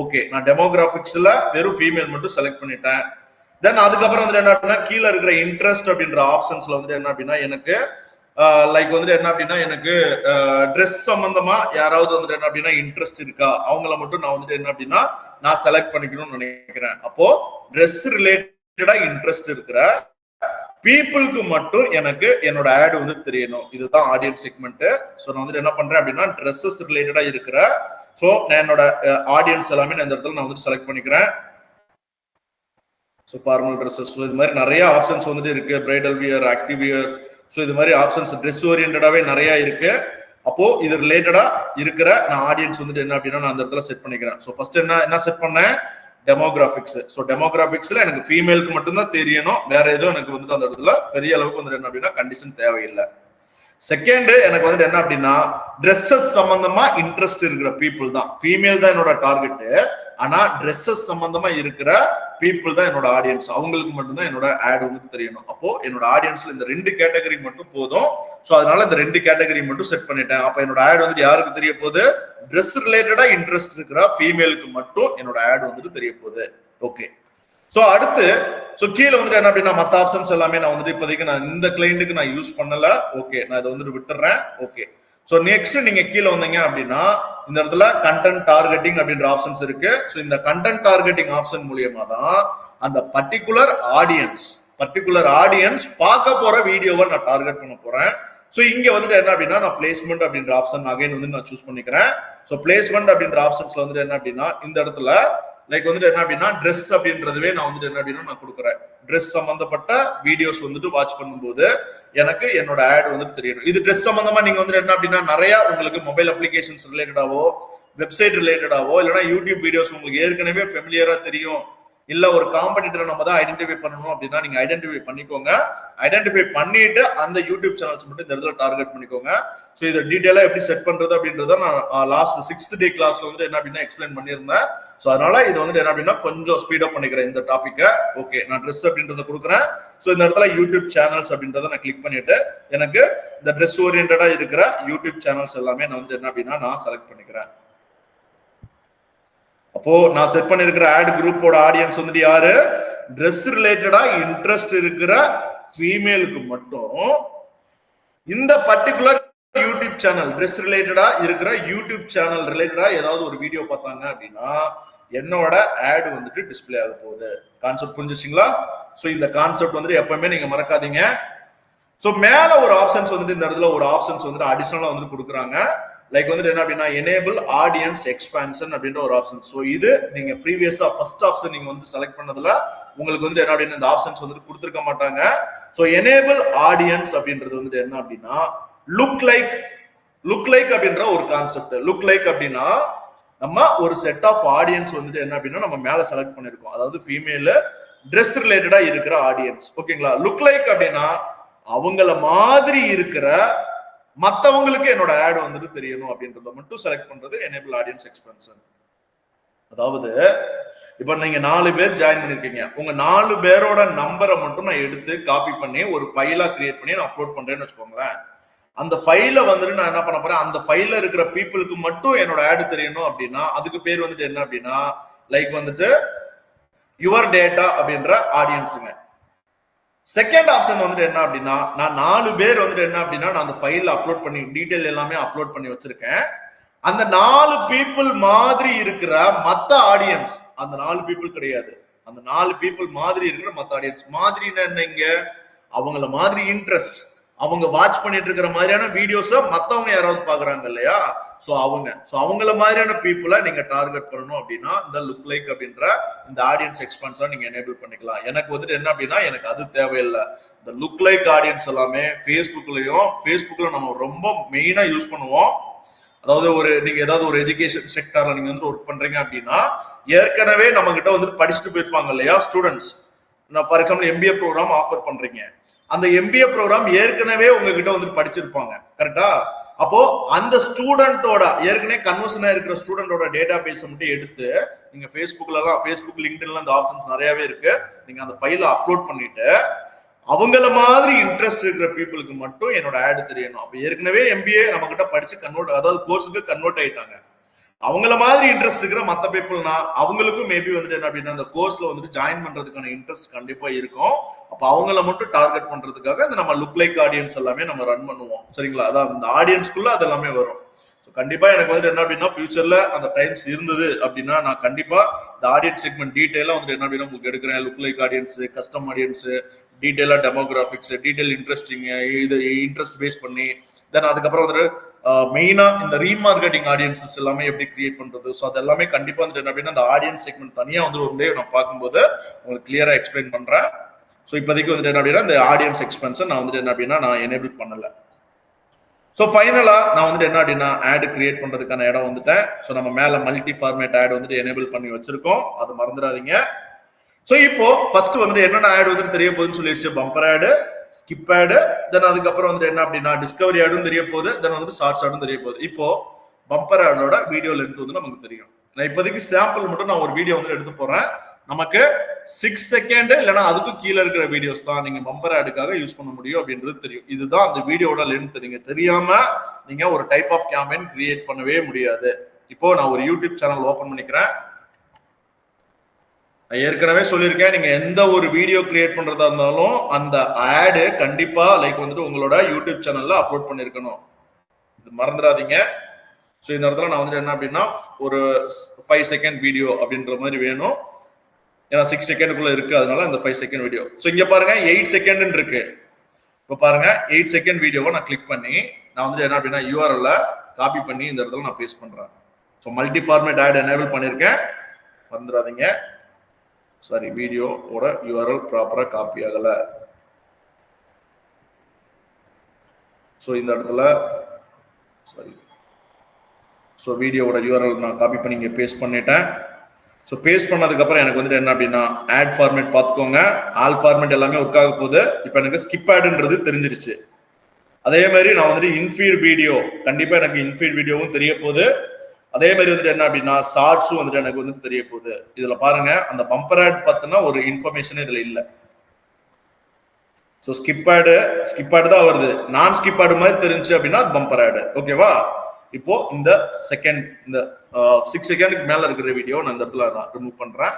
ஓகே, நான் டெமோகிராபிக்ஸ்ல வெறும் ஃபீமேல் மட்டும் செலக்ட் பண்ணிட்டேன். தென் அதுக்கப்புறம் வந்துட்டு என்ன அப்படின்னா கீழே இருக்கிற இன்ட்ரெஸ்ட் அப்படின்ற ஆப்ஷன்ஸ்ல வந்துட்டு என்ன அப்படின்னா எனக்கு லைக் வந்துட்டு என்ன அப்படின்னா எனக்கு ட்ரெஸ் சம்பந்தமா யாராவது வந்துட்டு என்ன அப்படின்னா இன்ட்ரெஸ்ட் இருக்கா அவங்கள மட்டும் நான் வந்துட்டு என்ன அப்படின்னா நான் செலக்ட் பண்ணிக்கணும்னு நினைக்கிறேன். அப்போ ட்ரெஸ் ரிலேட்டடா இன்ட்ரெஸ்ட் இருக்கிற பீப்புளுக்கு மட்டும் எனக்கு என்னோட ஆட் வந்து தெரியணும். இதுதான் ஆடியன்ஸ் செக்மெண்ட். ஸோ நான் வந்துட்டு என்ன பண்றேன் அப்படின்னா ட்ரெஸ்ஸஸ் ரிலேட்டடா இருக்கிற ஸோ நான் என்னோட ஆடியன்ஸ் எல்லாமே நான் இந்த இடத்துல நான் வந்து செலக்ட் பண்ணிக்கிறேன். ஸோ ஃபார்மல் ட்ரெஸ்ஸஸ் இது மாதிரி நிறைய ஆப்ஷன்ஸ் வந்துட்டு இருக்கு. Bridal wear, active wear, so இது மாதிரி ஆப்ஷன்ஸ் ட்ரெஸ் ஓரியன்டாவே நிறைய இருக்கு. அப்போ இது ரிலேட்டடா இருக்கிற நான் ஆடியன்ஸ் வந்துட்டு என்ன அப்படின்னா நான் அந்த இடத்துல செட் பண்ணிக்கிறேன். ஸோ ஃபர்ஸ்ட் என்ன செட் பண்ணேன் டெமோகிராபிக்ஸ். ஸோ டெமோகிராபிக்ஸ்ல எனக்கு ஃபீமேலுக்கு மட்டும்தான் தெரியணும். வேற எதுவும் எனக்கு வந்துட்டு அந்த இடத்துல பெரிய அளவுக்கு வந்துட்டு என்ன அப்படின்னா கண்டிஷன் தேவையில்லை. செகண்ட் எனக்கு வந்துட்டு என்ன அப்படின்னா ட்ரெஸ்ஸஸ் சம்பந்தமா இன்ட்ரெஸ்ட் இருக்கிற பீப்புள் தான். ஃபீமேல் தான் என்னோட டார்கெட். ஆனா ட்ரெஸ்ஸஸ் சம்பந்தமா இருக்கிற பீப்புள் தான் என்னோட ஆடியன்ஸ். அவங்களுக்கு மட்டும்தான் என்னோட ஆட் வந்துட்டு தெரியணும். அப்போ என்னோட ஆடியன்ஸ்ல இந்த 2 கேட்டகரி மட்டும் போதும். ஸோ அதனால இந்த 2 கேட்டகரி மட்டும் செட் பண்ணிட்டேன். அப்ப என்னோட ஆட் வந்துட்டு யாருக்கு தெரிய போகுது? ட்ரெஸ் ரிலேட்டடா இன்ட்ரெஸ்ட் இருக்கிற ஃபீமேலுக்கு மட்டும் என்னோட ஆட் வந்துட்டு தெரிய போகுது. ஓகே, ஸோ அடுத்து ஸோ கீழே வந்துட்டு என்ன அப்படின்னா மற்ற ஆப்ஷன்ஸ் எல்லாமே நான் வந்துட்டு இப்போதைக்கு நான் இந்த கிளைண்ட்டுக்கு நான் யூஸ் பண்ணல. ஓகே, நான் இதை வந்துட்டு விட்டுறேன். ஓகே, ஸோ நெக்ஸ்ட் நீங்க கீழே வந்தீங்க அப்படின்னா இந்த இடத்துல கண்டென்ட் டார்கெட்டிங் அப்படின்ற ஆப்ஷன்ஸ் இருக்கு. ஸோ இந்த கண்டென்ட் டார்கெட்டிங் ஆப்ஷன் மூலியமா தான் அந்த பர்டிகுலர் ஆடியன்ஸ் பார்க்க போற வீடியோவை நான் டார்கெட் பண்ண போறேன். ஸோ இங்க வந்துட்டு என்ன அப்படின்னா நான் பிளேஸ்மெண்ட் அப்படின்ற ஆப்ஷன் அகைன் வந்து நான் சூஸ் பண்ணிக்கிறேன். ஸோ பிளேஸ்மெண்ட் அப்படின்ற ஆப்ஷன்ஸ்ல வந்துட்டு என்ன அப்படின்னா இந்த இடத்துல லைக் வந்துட்டு என்ன அப்படின்னா ட்ரெஸ் அப்படின்றதுவே நான் வந்துட்டு என்ன அப்படின்னா நான் கொடுக்குறேன். ட்ரெஸ் சம்பந்தப்பட்ட வீடியோஸ் வந்துட்டு வாட்ச் பண்ணும்போது எனக்கு என்னோட ஆட் வந்துட்டு தெரியணும். இது ட்ரெஸ் சம்பந்தமா நீங்க வந்துட்டு என்ன அப்படின்னா நிறைய உங்களுக்கு மொபைல் அப்ளிகேஷன்ஸ் ரிலேட்டடாவோ வெப்சைட் ரிலேட்டடாவோ இல்லைன்னா யூடியூப் வீடியோஸ் உங்களுக்கு ஏற்கனவே ஃபெமிலியரா தெரியும். இல்ல ஒரு காம்படிட்டரை நம்ம தான் ஐடென்டிஃபை பண்ணணும் அப்படின்னா நீங்க ஐடென்டிஃபை பண்ணிக்கோங்க. ஐடென்டிஃபை பண்ணிட்டு அந்த யூடியூப் சேனல்ஸ் மட்டும் இந்த இடத்துல டார்கெட் பண்ணிக்கோங்க. ஸோ இதை டீட்டெயிலா எப்படி செட் பண்றது அப்படின்றத நான் லாஸ்ட் 6th டே கிளாஸ்ல வந்து என்ன அப்படின்னா எக்ஸ்பிளைன் பண்ணியிருந்தேன். ஸோ அதனால இது வந்து என்ன அப்படின்னா கொஞ்சம் ஸ்பீடப் பண்ணிக்கிறேன் இந்த டாபிக்கை. ஓகே, நான் ட்ரெஸ் அப்படின்றத கொடுக்குறேன். ஸோ இந்த இடத்துல யூடியூப் சேனல்ஸ் அப்படின்றத நான் கிளிக் பண்ணிட்டு எனக்கு இந்த ட்ரெஸ் ஓரியன்டா இருக்கிற யூடியூப் சேனல்ஸ் எல்லாமே நான் வந்து என்ன அப்படின்னா நான் செலக்ட் பண்ணிக்கிறேன். அப்போ நான் செட் பண்ணிருக்கிற ஆட் குரூப்போட ஆடியன்ஸ் வந்துட்டு யாரு? ட்ரெஸ் ரிலேட்டடா இன்ட்ரெஸ்ட் இருக்கிற ஃபீமேலுக்கு மட்டும் இந்த பர்டிகுலர் யூடியூப் சேனல் ட்ரெஸ் ரிலேட்டடா இருக்கிற யூடியூப் சேனல் ரிலேட்டடா ஏதாவது ஒரு வீடியோ பார்த்தாங்க அப்படின்னா என்னோட ஆட் வந்துட்டு டிஸ்பிளே ஆக போகுது. கான்செப்ட் புரிஞ்சுச்சிங்களா? ஸோ இந்த கான்செப்ட் வந்துட்டு எப்பவுமே நீங்க மறக்காதீங்க. ஸோ மேல ஒரு ஆப்ஷன்ஸ் வந்துட்டு இந்த இடத்துல ஒரு ஆப்ஷன்ஸ் வந்துட்டு அடிஷனலா வந்துட்டு கொடுக்குறாங்க. லைக் வந்துட்டு என்ன அப்படின்னா எனேபிள் ஆடியன்ஸ் எக்ஸ்பான்ஷன் அப்படின்ற ஒரு ஆப்ஷன். ஸோ இது நீங்க ப்ரீவியஸா ஃபர்ஸ்ட் ஆப்ஷன் நீங்க வந்து செலக்ட் பண்ணதுல உங்களுக்கு வந்துட்டு என்ன அப்படின்னா இந்த ஆப்ஷன்ஸ் வந்துட்டு கொடுத்துருக்க மாட்டாங்க. ஸோ எனேபிள் ஆடியன்ஸ் அப்படின்றது வந்துட்டு என்ன அப்படின்னா லுக் லைக் அப்படின்ற ஒரு கான்செப்ட். லுக் லைக் அப்படின்னா நம்ம ஒரு செட் ஆஃப் ஆடியன்ஸ் வந்துட்டு என்ன அப்படின்னா நம்ம மேல செலக்ட் பண்ணிருக்கோம், அதாவது ஃபீமேல் ட்ரெஸ் ரிலேட்டடா இருக்கிற ஆடியன்ஸ். ஓகேங்களா? லுக் லைக் அப்படின்னா அவங்கள மாதிரி இருக்கிற மத்தவங்களுக்கு என்னோட ஆட் வந்துட்டு தெரியணும் அப்படின்றத மட்டும் செலக்ட் பண்றது எனேபிள் ஆடியன்ஸ் எக்ஸ்பான்ஷன். அதாவது இப்ப நீங்க 4 பேர் ஜாயின் பண்ணிருக்கீங்க, உங்க 4 பேரோட நம்பரை மட்டும் நான் எடுத்து காப்பி பண்ணி ஒரு ஃபைலா கிரியேட் பண்ணி நான் அப்லோட் பண்றேன்னு வச்சுக்கோங்களேன். அந்த ஃபைல வந்துட்டு நான் என்ன பண்ண போறேன், அந்த ஃபைல்ல இருக்கிற பீப்புளுக்கு மட்டும் என்னோட ஆட் தெரியணும் அப்படின்னா அதுக்கு பேர் வந்துட்டு என்ன அப்படின்னா லைக் வந்துட்டு யுவர் டேட்டா அப்படின்ற ஆடியன்ஸுங்க. செகண்ட் ஆப்ஷன் வந்துட்டு என்ன அப்படின்னா நான் 4 பேர் வந்துட்டு என்ன அப்படின்னா நான் அந்த ஃபைல் அப்லோட் பண்ணி டீடைல் எல்லாமே அப்லோட் பண்ணி வச்சிருக்கேன். அந்த 4 பீப்புள் மாதிரி இருக்கிற மத்த ஆடியன்ஸ், அந்த 4 பீப்புள் கிடையாது, அந்த 4 பீப்புள் மாதிரி இருக்கிற மத்த ஆடியன்ஸ். மாதிரின்னா என்னங்க, அவங்கள மாதிரி இன்ட்ரெஸ்ட், அவங்க வாட்ச் பண்ணிட்டு இருக்கிற மாதிரியான வீடியோஸை மத்தவங்க யாராவது பாக்குறாங்க இல்லையா, சோ அவங்கள மாதிரியான பீப்புளை நீங்க டார்கெட் பண்ணணும் அப்படின்னா இந்த லுக் லைக் அப்படின்ற இந்த ஆடியன்ஸ் எக்ஸ்பான்ஷன் நீங்க எனேபிள் பண்ணிக்கலாம். எனக்கு வந்துட்டு என்ன அப்படின்னா எனக்கு அது தேவையில்லை. இந்த லுக் லைக் ஆடியன்ஸ் எல்லாமே ஃபேஸ்புக்ல நம்ம ரொம்ப மெயினா யூஸ் பண்ணுவோம். அதாவது நீங்க ஏதாவது ஒரு எஜுகேஷன் செக்டர்ல நீங்க வந்து ஒர்க் பண்றீங்க அப்படின்னா ஏற்கனவே நம்ம கிட்ட வந்துட்டு படிச்சுட்டு போயிருப்பாங்க இல்லையா ஸ்டூடெண்ட்ஸ். நான் for example MBA program offer பண்றீங்க, அந்த MBA ப்ரோக்ராம் ஏற்கனவே உங்ககிட்ட வந்துட்டு படிச்சிருப்பாங்க, கரெக்டா? அப்போ அந்த ஸ்டூடெண்டோட ஏற்கனவே கன்வர்ஷனா இருக்கிற ஸ்டூடெண்டோட டேட்டா பேஸ் மட்டும் எடுத்து நீங்க ஃபேஸ்புக் லிங்க்டின்ல இந்த ஆப்ஷன்ஸ் நிறையவே இருக்கு, நீங்க அந்த ஃபைலை அப்லோட் பண்ணிட்டு அவங்கள மாதிரி இன்ட்ரெஸ்ட் இருக்கிற பீப்புளுக்கு மட்டும் என்னோட ஆட் தெரியணும். அப்ப ஏற்கனவே MBA நம்ம கிட்ட படிச்சு அதாவது கோர்ஸுக்கு கன்வெர்ட் ஆயிட்டாங்க, அவங்கள மாதிரி இன்ட்ரெஸ்ட் இருக்கிற மத்த பீப்புள்னா அவங்களுக்கும் மேபி வந்துட்டு என்ன அப்படின்னா அந்த கோர்ஸ்ல வந்துட்டு ஜாயின் பண்றதுக்கான இன்ட்ரெஸ்ட் கண்டிப்பா இருக்கும். அப்ப அவங்கள மட்டும் டார்கெட் பண்றதுக்காக இந்த நம்ம லுக் லைக் ஆடியன்ஸ் எல்லாமே நம்ம ரன் பண்ணுவோம், சரிங்களா? அதான் இந்த ஆடியன்ஸ்குள்ள அது எல்லாமே வரும். கண்டிப்பா எனக்கு வந்துட்டு என்ன அப்படின்னா ஃபியூச்சர்ல அந்த டைம்ஸ் இருந்தது அப்படின்னா நான் கண்டிப்பா இந்த ஆடியன்ஸ் செக்மெண்ட் டீடைலா வந்துட்டு என்ன அப்படின்னா உங்களுக்கு எடுக்கிறேன். Look like audience, custom audience, டீடைலா டெமோகிராபிக்ஸ், டீடைல் இன்ட்ரெஸ்டிங் இது இன்ட்ரெஸ்ட் பேஸ் பண்ணி தென் அதுக்கப்புறம் வந்துட்டு மெயினா இந்த ரீமார்க்கெட்டிங் ஆடியன்சஸ் எல்லாமே எப்படி கிரியேட் பண்றது, ஸோ அது எல்லாமே கண்டிப்பா வந்துட்டு என்ன அப்படின்னா இந்த ஆடியன்ஸ் செக்மெண்ட் தனியா வந்து ஒரு டே நான் பார்க்கும்போது உங்களுக்கு கிளியரா எக்ஸ்பிளைன் பண்றேன். ஸோ இப்போதைக்கு வந்துட்டு என்ன அப்படின்னா இந்த ஆடியன்ஸ் எக்ஸ்பென்ஷன் நான் வந்துட்டு என்ன அப்படின்னா நான் எனேபிள் பண்ணல. ஸோ ஃபைனலா நான் வந்துட்டு என்ன அப்படின்னா ஆட் கிரியேட் பண்றதுக்கான இடம் வந்துட்டேன். ஸோ நம்ம மேல மல்டி ஃபார்மேட் ஆட் வந்துட்டு எனேபிள் பண்ணி வச்சிருக்கோம், அது மறந்துடாதீங்க. ஸோ இப்போ ஃபர்ஸ்ட் வந்துட்டு என்னென்ன ஆட் வந்துட்டு தெரிய போகுதுன்னு சொல்லிடுச்சு, பம்பர் ஆடு, ஸ்கிப் ஆடு, தென் அதுக்கப்புறம் வந்துட்டு என்ன அப்படின்னா டிஸ்கவரி ஆடும் தெரிய போகுது, தென் வந்துட்டு ஷார்ட்ஸ் ஆடும் தெரிய போகுது. இப்போ பம்பர் ஆடோட வீடியோ லென்த் வந்து நமக்கு தெரியும். நான் இப்போதைக்கு சாம்பிள் மட்டும் நான் ஒரு வீடியோ வந்து எடுத்து போறேன். நமக்கு 6 செகண்ட் இல்லைன்னா அதுக்கும் கீழே இருக்கிற வீடியோஸ் தான் நீங்க பம்பர் ஆடுக்காக யூஸ் பண்ண முடியும் அப்படின்றது தெரியும். இதுதான் அந்த வீடியோட லென்த். நீங்க தெரியாம நீங்க ஒரு டைப் ஆஃப் கேம்பெயின் கிரியேட் பண்ணவே முடியாது. இப்போ நான் ஒரு யூடியூப் சேனல் ஓபன் பண்ணிக்கிறேன். நான் ஏற்கனவே சொல்லியிருக்கேன், நீங்க எந்த ஒரு வீடியோ கிரியேட் பண்றதா இருந்தாலும் அந்த ஆடு கண்டிப்பா லைக் வந்துட்டு உங்களோட யூடியூப் சேனல்ல அப்லோட் பண்ணிருக்கணும், இது மறந்துடாதீங்க. ஸோ இந்த இடத்துல நான் வந்துட்டு என்ன அப்படின்னா ஒரு 5 செகண்ட் வீடியோ அப்படின்ற மாதிரி வேணும், ஏன்னா 6 செகண்டுக்குள்ள இருக்கு, அதனால அந்த 5 செகண்ட் வீடியோ. ஸோ இங்க பாருங்க 8 செகண்ட் இருக்கு. இப்போ பாருங்க 8 செகண்ட் வீடியோவை நான் கிளிக் பண்ணி நான் வந்துட்டு என்ன அப்படின்னா URL காப்பி பண்ணி இந்த இடத்துல நான் பேஸ்ட் பண்றேன். So multi format ad enable பண்ணியிருக்கேன், மறந்துடாதீங்க. சாரி, வீடியோவோட URL ப்ராப்பரா காப்பி ஆகல. ஸோ இந்த இடத்துல சாரி, ஸோ வீடியோவோட URL நான் காப்பி பண்ணி இங்கே பேஸ்ட் பண்ணிட்டேன். ஸோ பேஸ்ட் பண்ணதுக்கப்புறம் எனக்கு வந்துட்டு என்ன அப்படின்னா ஆட் ஃபார்மேட் பார்த்துக்கோங்க, ஆல் ஃபார்மேட் எல்லாமே ஒர்க் ஆக போகுது. இப்போ எனக்கு ஸ்கிப் ஆடுன்றது தெரிஞ்சிருச்சு. அதே மாதிரி நான் வந்துட்டு இன்ஃபீட் வீடியோ, கண்டிப்பாக எனக்கு இன்ஃபீட் வீடியோவும் தெரிய போகுது. அதே மாதிரி வந்துட்டு என்ன அப்படின்னா ஷார்ட்ஸும் வந்துட்டு எனக்கு வந்துட்டு தெரிய போகுது. இதுல பாருங்க அந்த பம்பர் ஆட் பத்தின ஒரு இன்ஃபர்மேஷன் இதுல இல்ல. ஸோ ஸ்கிப் ஆடு தான் வருது. நான் ஸ்கிப் ஆடு மாதிரி தெரிஞ்சு அப்படின்னா பம்பர் ஆடு, ஓகேவா? இப்போ இந்த 6 செகண்டுக்கு மேல இருக்கிற வீடியோ நான் இந்த இடத்துல ரிமூவ் பண்றேன்.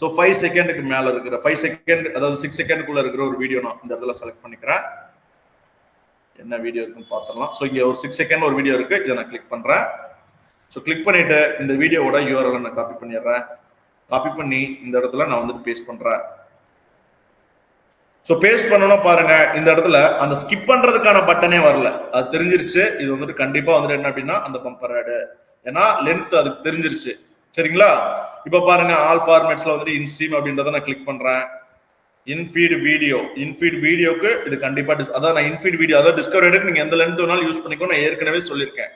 ஸோ 5 செகண்டுக்கு மேல இருக்கிற 5 செகண்ட், அதாவது 6 செகண்டுக்குள்ள இருக்கிற ஒரு வீடியோ நான் இந்த இடத்துல செலக்ட் பண்ணிக்கிறேன். என்ன வீடியோ இருக்குன்னு பார்த்துடலாம். ஸோ இங்க ஒரு 6 செகண்ட் ஒரு வீடியோ இருக்கு, இதை நான் கிளிக் பண்றேன். ஸோ கிளிக் பண்ணிட்டு இந்த வீடியோவோட URL நான் காப்பி பண்ணிடுறேன். காப்பி பண்ணி இந்த இடத்துல நான் வந்துட்டு பேஸ்ட் பண்றேன். ஸோ பேஸ்ட் பண்ணணும் பாருங்க, இந்த இடத்துல அந்த ஸ்கிப் பண்றதுக்கான பட்டனே வரல. அது தெரிஞ்சிருச்சு. இது வந்துட்டு கண்டிப்பா வந்துட்டு என்ன அப்படின்னா அந்த பம்பர் ஆடு, ஏன்னா லென்த் அதுக்கு தெரிஞ்சிருச்சு. சரிங்களா? இப்ப பாருங்க, ஆல் ஃபார்மேட்ஸ்ல வந்துட்டு இன்ஸ்ட்ரீம் அப்படின்றத நான் கிளிக் பண்றேன். இன்ஃபீட் வீடியோக்கு இது கண்டிப்பா அதான் நான் இன்ஃபீட் வீடியோ, அதாவது டிஸ்கவரி நீங்க எந்த லென்த் வேணாலும் யூஸ் பண்ணிக்கோ, நான் ஏற்கனவே சொல்லியிருக்கேன்.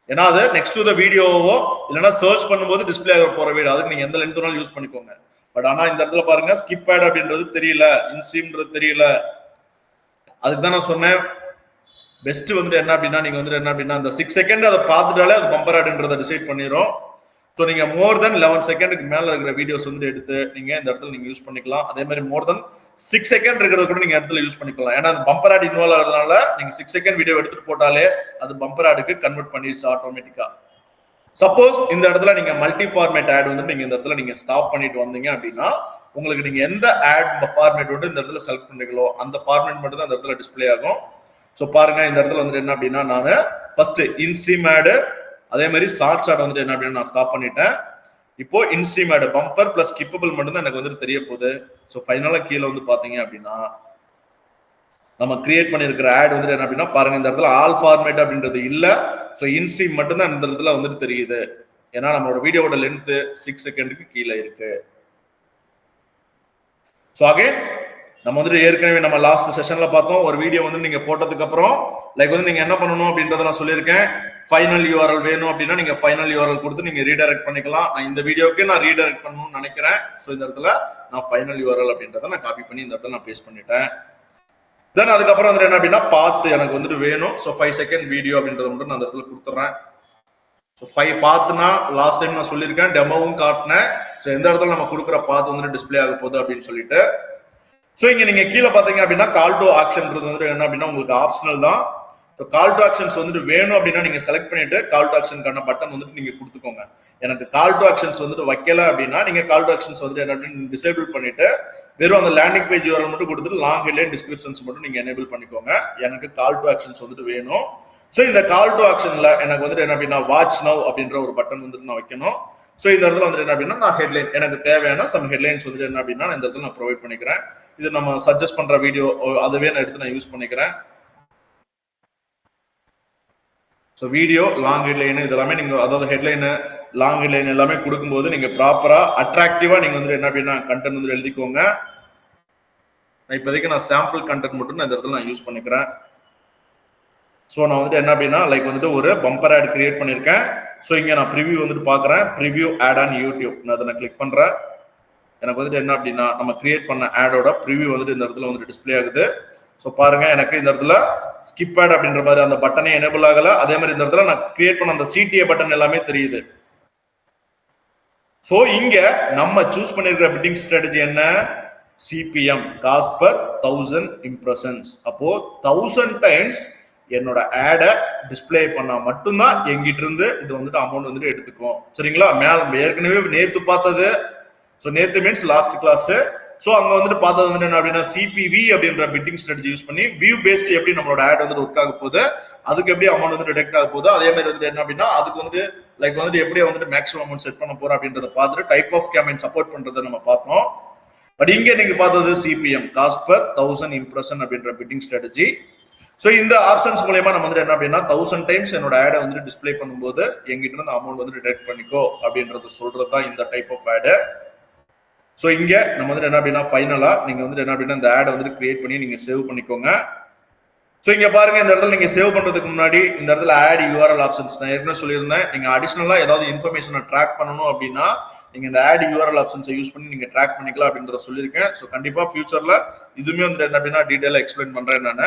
ஏன்னா அது நெக்ஸ்ட் டு த வீடியோவோ இல்லைன்னா சர்ச் பண்ணும்போது டிஸ்பிளே ஆக போற வீடியோ, அதுக்கு நீங்க எந்த லென்த் வேணாலும் யூஸ் பண்ணிக்கோங்க. பட் ஆனா இந்த இடத்துல பாருங்க, ஸ்கிப் ஆட் அப்படின்றது தெரியல, இன்ஸ்ட்ரீம்ன்றது தெரியல. அதுக்கு தான் நான் சொன்னேன், பெஸ்ட் வந்துட்டு என்ன அப்படின்னா நீங்க வந்துட்டு என்ன அப்படின்னா அந்த 6 செகண்ட் அதை பார்த்துட்டாலே அது பம்பர் ஆடுன்றதை டிசைட் பண்ணிடும். ஸோ நீங்க மோர் தென் 11 செகண்டுக்கு மேல இருக்கிற வீடியோஸ் வந்து எடுத்து நீங்க இந்த இடத்துல நீங்க யூஸ் பண்ணிக்கலாம். அதே மாதிரி மோர் தென் 6 செகண்ட் இருக்கிறத கூட நீங்க இடத்துல யூஸ் பண்ணிக்கலாம். ஏன்னா அது பம்பர் ஆட் இன்வால்வ் ஆகிறதுனால நீங்க 6 செகண்ட் வீடியோ எடுத்துட்டு போட்டாலே அது பம்பர் ஆடுக்கு கன்வெர்ட் பண்ணிடுச்சு ஆட்டோமேட்டிக்கா. சப்போஸ் இந்த இடத்துல நீங்க மல்டி ஃபார்மேட் ஆட் வந்து நீங்க இந்த இடத்துல நீங்க ஸ்டாப் பண்ணிட்டு வந்தீங்க அப்படின்னா உங்களுக்கு நீங்க எந்த ஆட் ஃபார்மேட் வந்து இந்த இடத்துல செலக்ட் பண்ணீங்களோ அந்த ஃபார்மேட் மட்டும் தான் இந்த இடத்துல டிஸ்பிளே ஆகும். ஸோ பாருங்க, இந்த இடத்துல வந்துட்டு என்ன அப்படின்னா நான் ஃபர்ஸ்ட் இன்ஸ்ட்ரீம் ஆடு அதே மாதிரி ஷார்ட்ஸ் ஆட் வந்துட்டு என்ன அப்படின்னா நான் ஸ்டாப் பண்ணிட்டேன். இப்போ இன்ஸ்ட்ரீம் ஆடு பம்பர் பிளஸ் ஸ்கிப்பபிள் மட்டும் தான் எனக்கு வந்துட்டு தெரிய போகுது. ஸோ ஃபைனலா கீழே வந்து பாத்தீங்க அப்படின்னா நம்ம கிரியேட் பண்ணிருக்கிற ஆட் வந்துட்டு என்ன அப்படின்னா பாருங்க, இந்த இடத்துல ஆல் ஃபார்மேட் அப்படின்றது இல்ல. ஸோ இன்ஸ்ட்ரீம் மட்டும் தான் இந்த இடத்துல வந்துட்டு தெரியுது. ஏன்னா நம்மளோட வீடியோவோட லென்த் 6 செகண்டுக்கு கீழே இருக்கு. ஸோ அகைன் நம்ம வந்துட்டு ஏற்கனவே நம்ம லாஸ்ட் செஷன்ல பார்த்தோம், ஒரு வீடியோ வந்து நீங்க போட்டதுக்கு அப்புறம் லைக் வந்து நீங்க என்ன பண்ணணும் அப்படின்றத நான் சொல்லியிருக்கேன். ஃபைனல் யூஆர்எல் வேணும் அப்படின்னா நீங்க ஃபைனல் யூஆர்எல் கொடுத்து நீங்க ரீடைரக்ட் பண்ணிக்கலாம். நான் இந்த வீடியோக்கு நான் ரீடைரக்ட் பண்ணணும்னு நினைக்கிறேன். ஸோ இந்த இடத்துல நான் ஃபைனல் யூஆர்எல் அப்படின்றத நான் காப்பி பண்ணி இந்த இடத்துல நான் பேஸ்ட் பண்ணிட்டேன். தென் அதுக்கப்புறம் வந்துட்டு என்ன அப்படின்னா பார்த்து எனக்கு வந்துட்டு வேணும். ஸோ 5 செகண்ட் வீடியோ அப்படின்றத மட்டும் நான் அந்த இடத்துல கொடுத்துட்றேன். ஸோ 5 பார்த்துனா லாஸ்ட் டைம் நான் சொல்லியிருக்கேன், டெமோவும் காட்டினேன். ஸோ எந்த இடத்துல நம்ம கொடுக்குற பார்த்து வந்துட்டு டிஸ்பிளே ஆக போகுது அப்படின்னு சொல்லிட்டு. ஸோ இங்க நீங்க கீழே பாத்தீங்க அப்படின்னா கால் டு ஆக்ஷன்ன்றது வந்து என்ன அப்படின்னா உங்களுக்கு ஆப்ஷனல் தான். ஸோ கால் டு ஆக்ஷன்ஸ் வந்துட்டு வேணும் அப்படின்னா நீங்க செலக்ட் பண்ணிட்டு கால் டு ஆக்ஷனுக்கான பட்டன் வந்துட்டு நீங்க கொடுத்துக்கோங்க. எனக்கு கால் டு ஆக்ஷன்ஸ் வந்துட்டு வைக்கல அப்படின்னா நீங்க கால் டு ஆக்ஷன்ஸ் வந்துட்டு என்ன அப்படின்னு டிசேபிள் பண்ணிட்டு வெறும் அந்த லேண்டிங் பேஜ் யூஆர்எல் மட்டும் கொடுத்துட்டு லாங் ஹெட்லைன் டிஸ்கிரிப்ஷன்ஸ் மட்டும் நீங்க எனேபிள் பண்ணிக்கோங்க. எனக்கு கால் டு ஆக்ஷன்ஸ் வந்துட்டு வேணும். ஸோ இந்த கால் டு ஆக்ஷன்ல எனக்கு வந்துட்டு என்ன அப்படின்னா வாட்ச் நவ் அப்படின்ற ஒரு பட்டன் வந்துட்டு நான் வைக்கணும். ஸோ இந்த இடத்துல வந்துட்டு என்ன அப்படின்னா நான் ஹெட்லைன் எனக்கு தேவையான சம் ஹெட்லைன்ஸ் வந்துட்டு என்ன அப்படின்னா இந்த இடத்துல நான் ப்ரொவைட் பண்ணிக்கிறேன். இது நம்ம சஜஸ்ட் பண்ற வீடியோ அதுவே நான் எடுத்து நான் யூஸ் பண்ணிக்கிறேன். ஸோ வீடியோ லாங் ஹெட்லைன் இதெல்லாமே நீங்க அதாவது ஹெட்லைன் லாங் ஹெட்லைன் எல்லாமே கொடுக்கும்போது நீங்க ப்ராப்பரா அட்ராக்டிவா நீங்க வந்துட்டு என்ன அப்படின்னா கண்டென்ட் வந்து எழுதிக்கோங்க. இப்போதைக்கு நான் சாம்பிள் கண்டென்ட் மட்டும் நான் இந்த இடத்துல நான் யூஸ் பண்ணிக்கிறேன். ஸோ நான் வந்துட்டு என்ன அப்படின்னா லைக் வந்துட்டு ஒரு பம்பர் ஆட் கிரியேட் பண்ணியிருக்கேன். ஸோ இங்கே நான் ப்ரிவியூ வந்துட்டு பார்க்குறேன், ப்ரிவியூ ஆட் ஆன் யூடியூப். நான் அதை நான் கிளிக் பண்ணுறேன். எனக்கு வந்துட்டு என்ன அப்படின்னா நம்ம கிரியேட் பண்ண ஆடோட ப்ரிவியூ வந்துட்டு இந்த இடத்துல வந்துட்டு டிஸ்பிளே ஆகுது. ஸோ பாருங்க, எனக்கு இந்த இடத்துல ஸ்கிப் ஆட் அப்படின்ற மாதிரி அந்த பட்டனே எனேபிள் ஆகல. அதே மாதிரி இந்த இடத்துல நான் கிரியேட் பண்ண அந்த சிடிஏ பட்டன் எல்லாமே தெரியுது. ஸோ இங்க நம்ம சூஸ் பண்ணிருக்கிற பிட்டிங் ஸ்ட்ராட்டஜி என்ன? CPM, cost per 1000 impressions. அப்போ 1000 டைம்ஸ் என்னோட ஆடை டிஸ்பிளே பண்ணா மட்டும்தான் எங்கிட்ட இருந்து இது வந்துட்டு அமௌண்ட் வந்துட்டு எடுத்துக்கும். சரிங்களா? ஏற்கனவே நேத்து பார்த்தது. ஸோ நேத்து மீன்ஸ் லாஸ்ட் கிளாஸ். ஸோ அங்க வந்துட்டு பார்த்தது வந்துட்டு என்ன அப்படின்னா சிபிவி அப்படின்ற பிட்டிங் ஸ்ட்ராட்டஜி யூஸ் பண்ணி வியூ பேஸ்ட் எப்படி நம்மளோட ஆட் வந்துட்டு ஒர்க் ஆக போகுது, அதுக்கு எப்படி அமௌண்ட் வந்து டிடெக்ட் ஆக போகுது, அதே மாதிரி வந்துட்டு என்ன அப்படின்னா அதுக்கு வந்துட்டு லைக் வந்துட்டு எப்படி வந்துட்டு மேக்ஸிமம் அமௌண்ட் செட் பண்ண போறோம் அப்படின்றத பார்த்துட்டு டைப் ஆஃப் கேம்பெயின் சப்போர்ட் பண்றதை நம்ம பார்த்தோம். பட் இங்க நீங்க பார்த்தது சிபிஎம், காஸ்ட் பர் 1000 இம்ப்ரெஷன் அப்படின்ற பிட்டிங் ஸ்ட்ராட்டஜி. ஸோ இந்த ஆப்ஷன்ஸ் மூலமா நம்ம வந்துட்டு என்ன அப்படின்னா 1000 டைம்ஸ் என்னோட ஆடை வந்துட்டு டிஸ்பிளே பண்ணும்போது எங்கிட்ட இருந்து அமௌண்ட் வந்து டிடெக்ட் பண்ணிக்கோ அப்படின்றது சொல்றது தான் இந்த டைப் ஆஃப் ஆடு. ஸோ இங்க நம்ம வந்துட்டு என்ன அப்படின்னா ஃபைனலா நீங்க வந்துட்டு என்ன அப்படின்னா இந்த ஆடை வந்துட்டு கிரியேட் பண்ணி நீங்க சேவ் பண்ணிக்கோங்க. ஸோ இங்க பாருங்க, இந்த இடத்துல நீங்க சேவ் பண்றதுக்கு முன்னாடி இந்த இடத்துல ஆட் யூஆர்எல் ஆப்ஷன்ஸ் நான் ஏற்கனவே சொல்லியிருந்தேன். நீங்க அடிஷனலா ஏதாவது இன்ஃபர்மேஷனை ட்ராக் பண்ணணும் அப்படின்னா நீங்க இந்த ஆட் யூஆர்எல் ஆப்ஷன்ஸை யூஸ் பண்ணி நீங்க ட்ராக் பண்ணிக்கலாம் அப்படின்றத சொல்லியிருக்கேன். ஸோ கண்டிப்பா ஃபியூச்சர்ல இதுவுமே வந்துட்டு என்ன அப்படின்னா டீடைலா எக்ஸ்பிளைன் பண்றேன் நான்.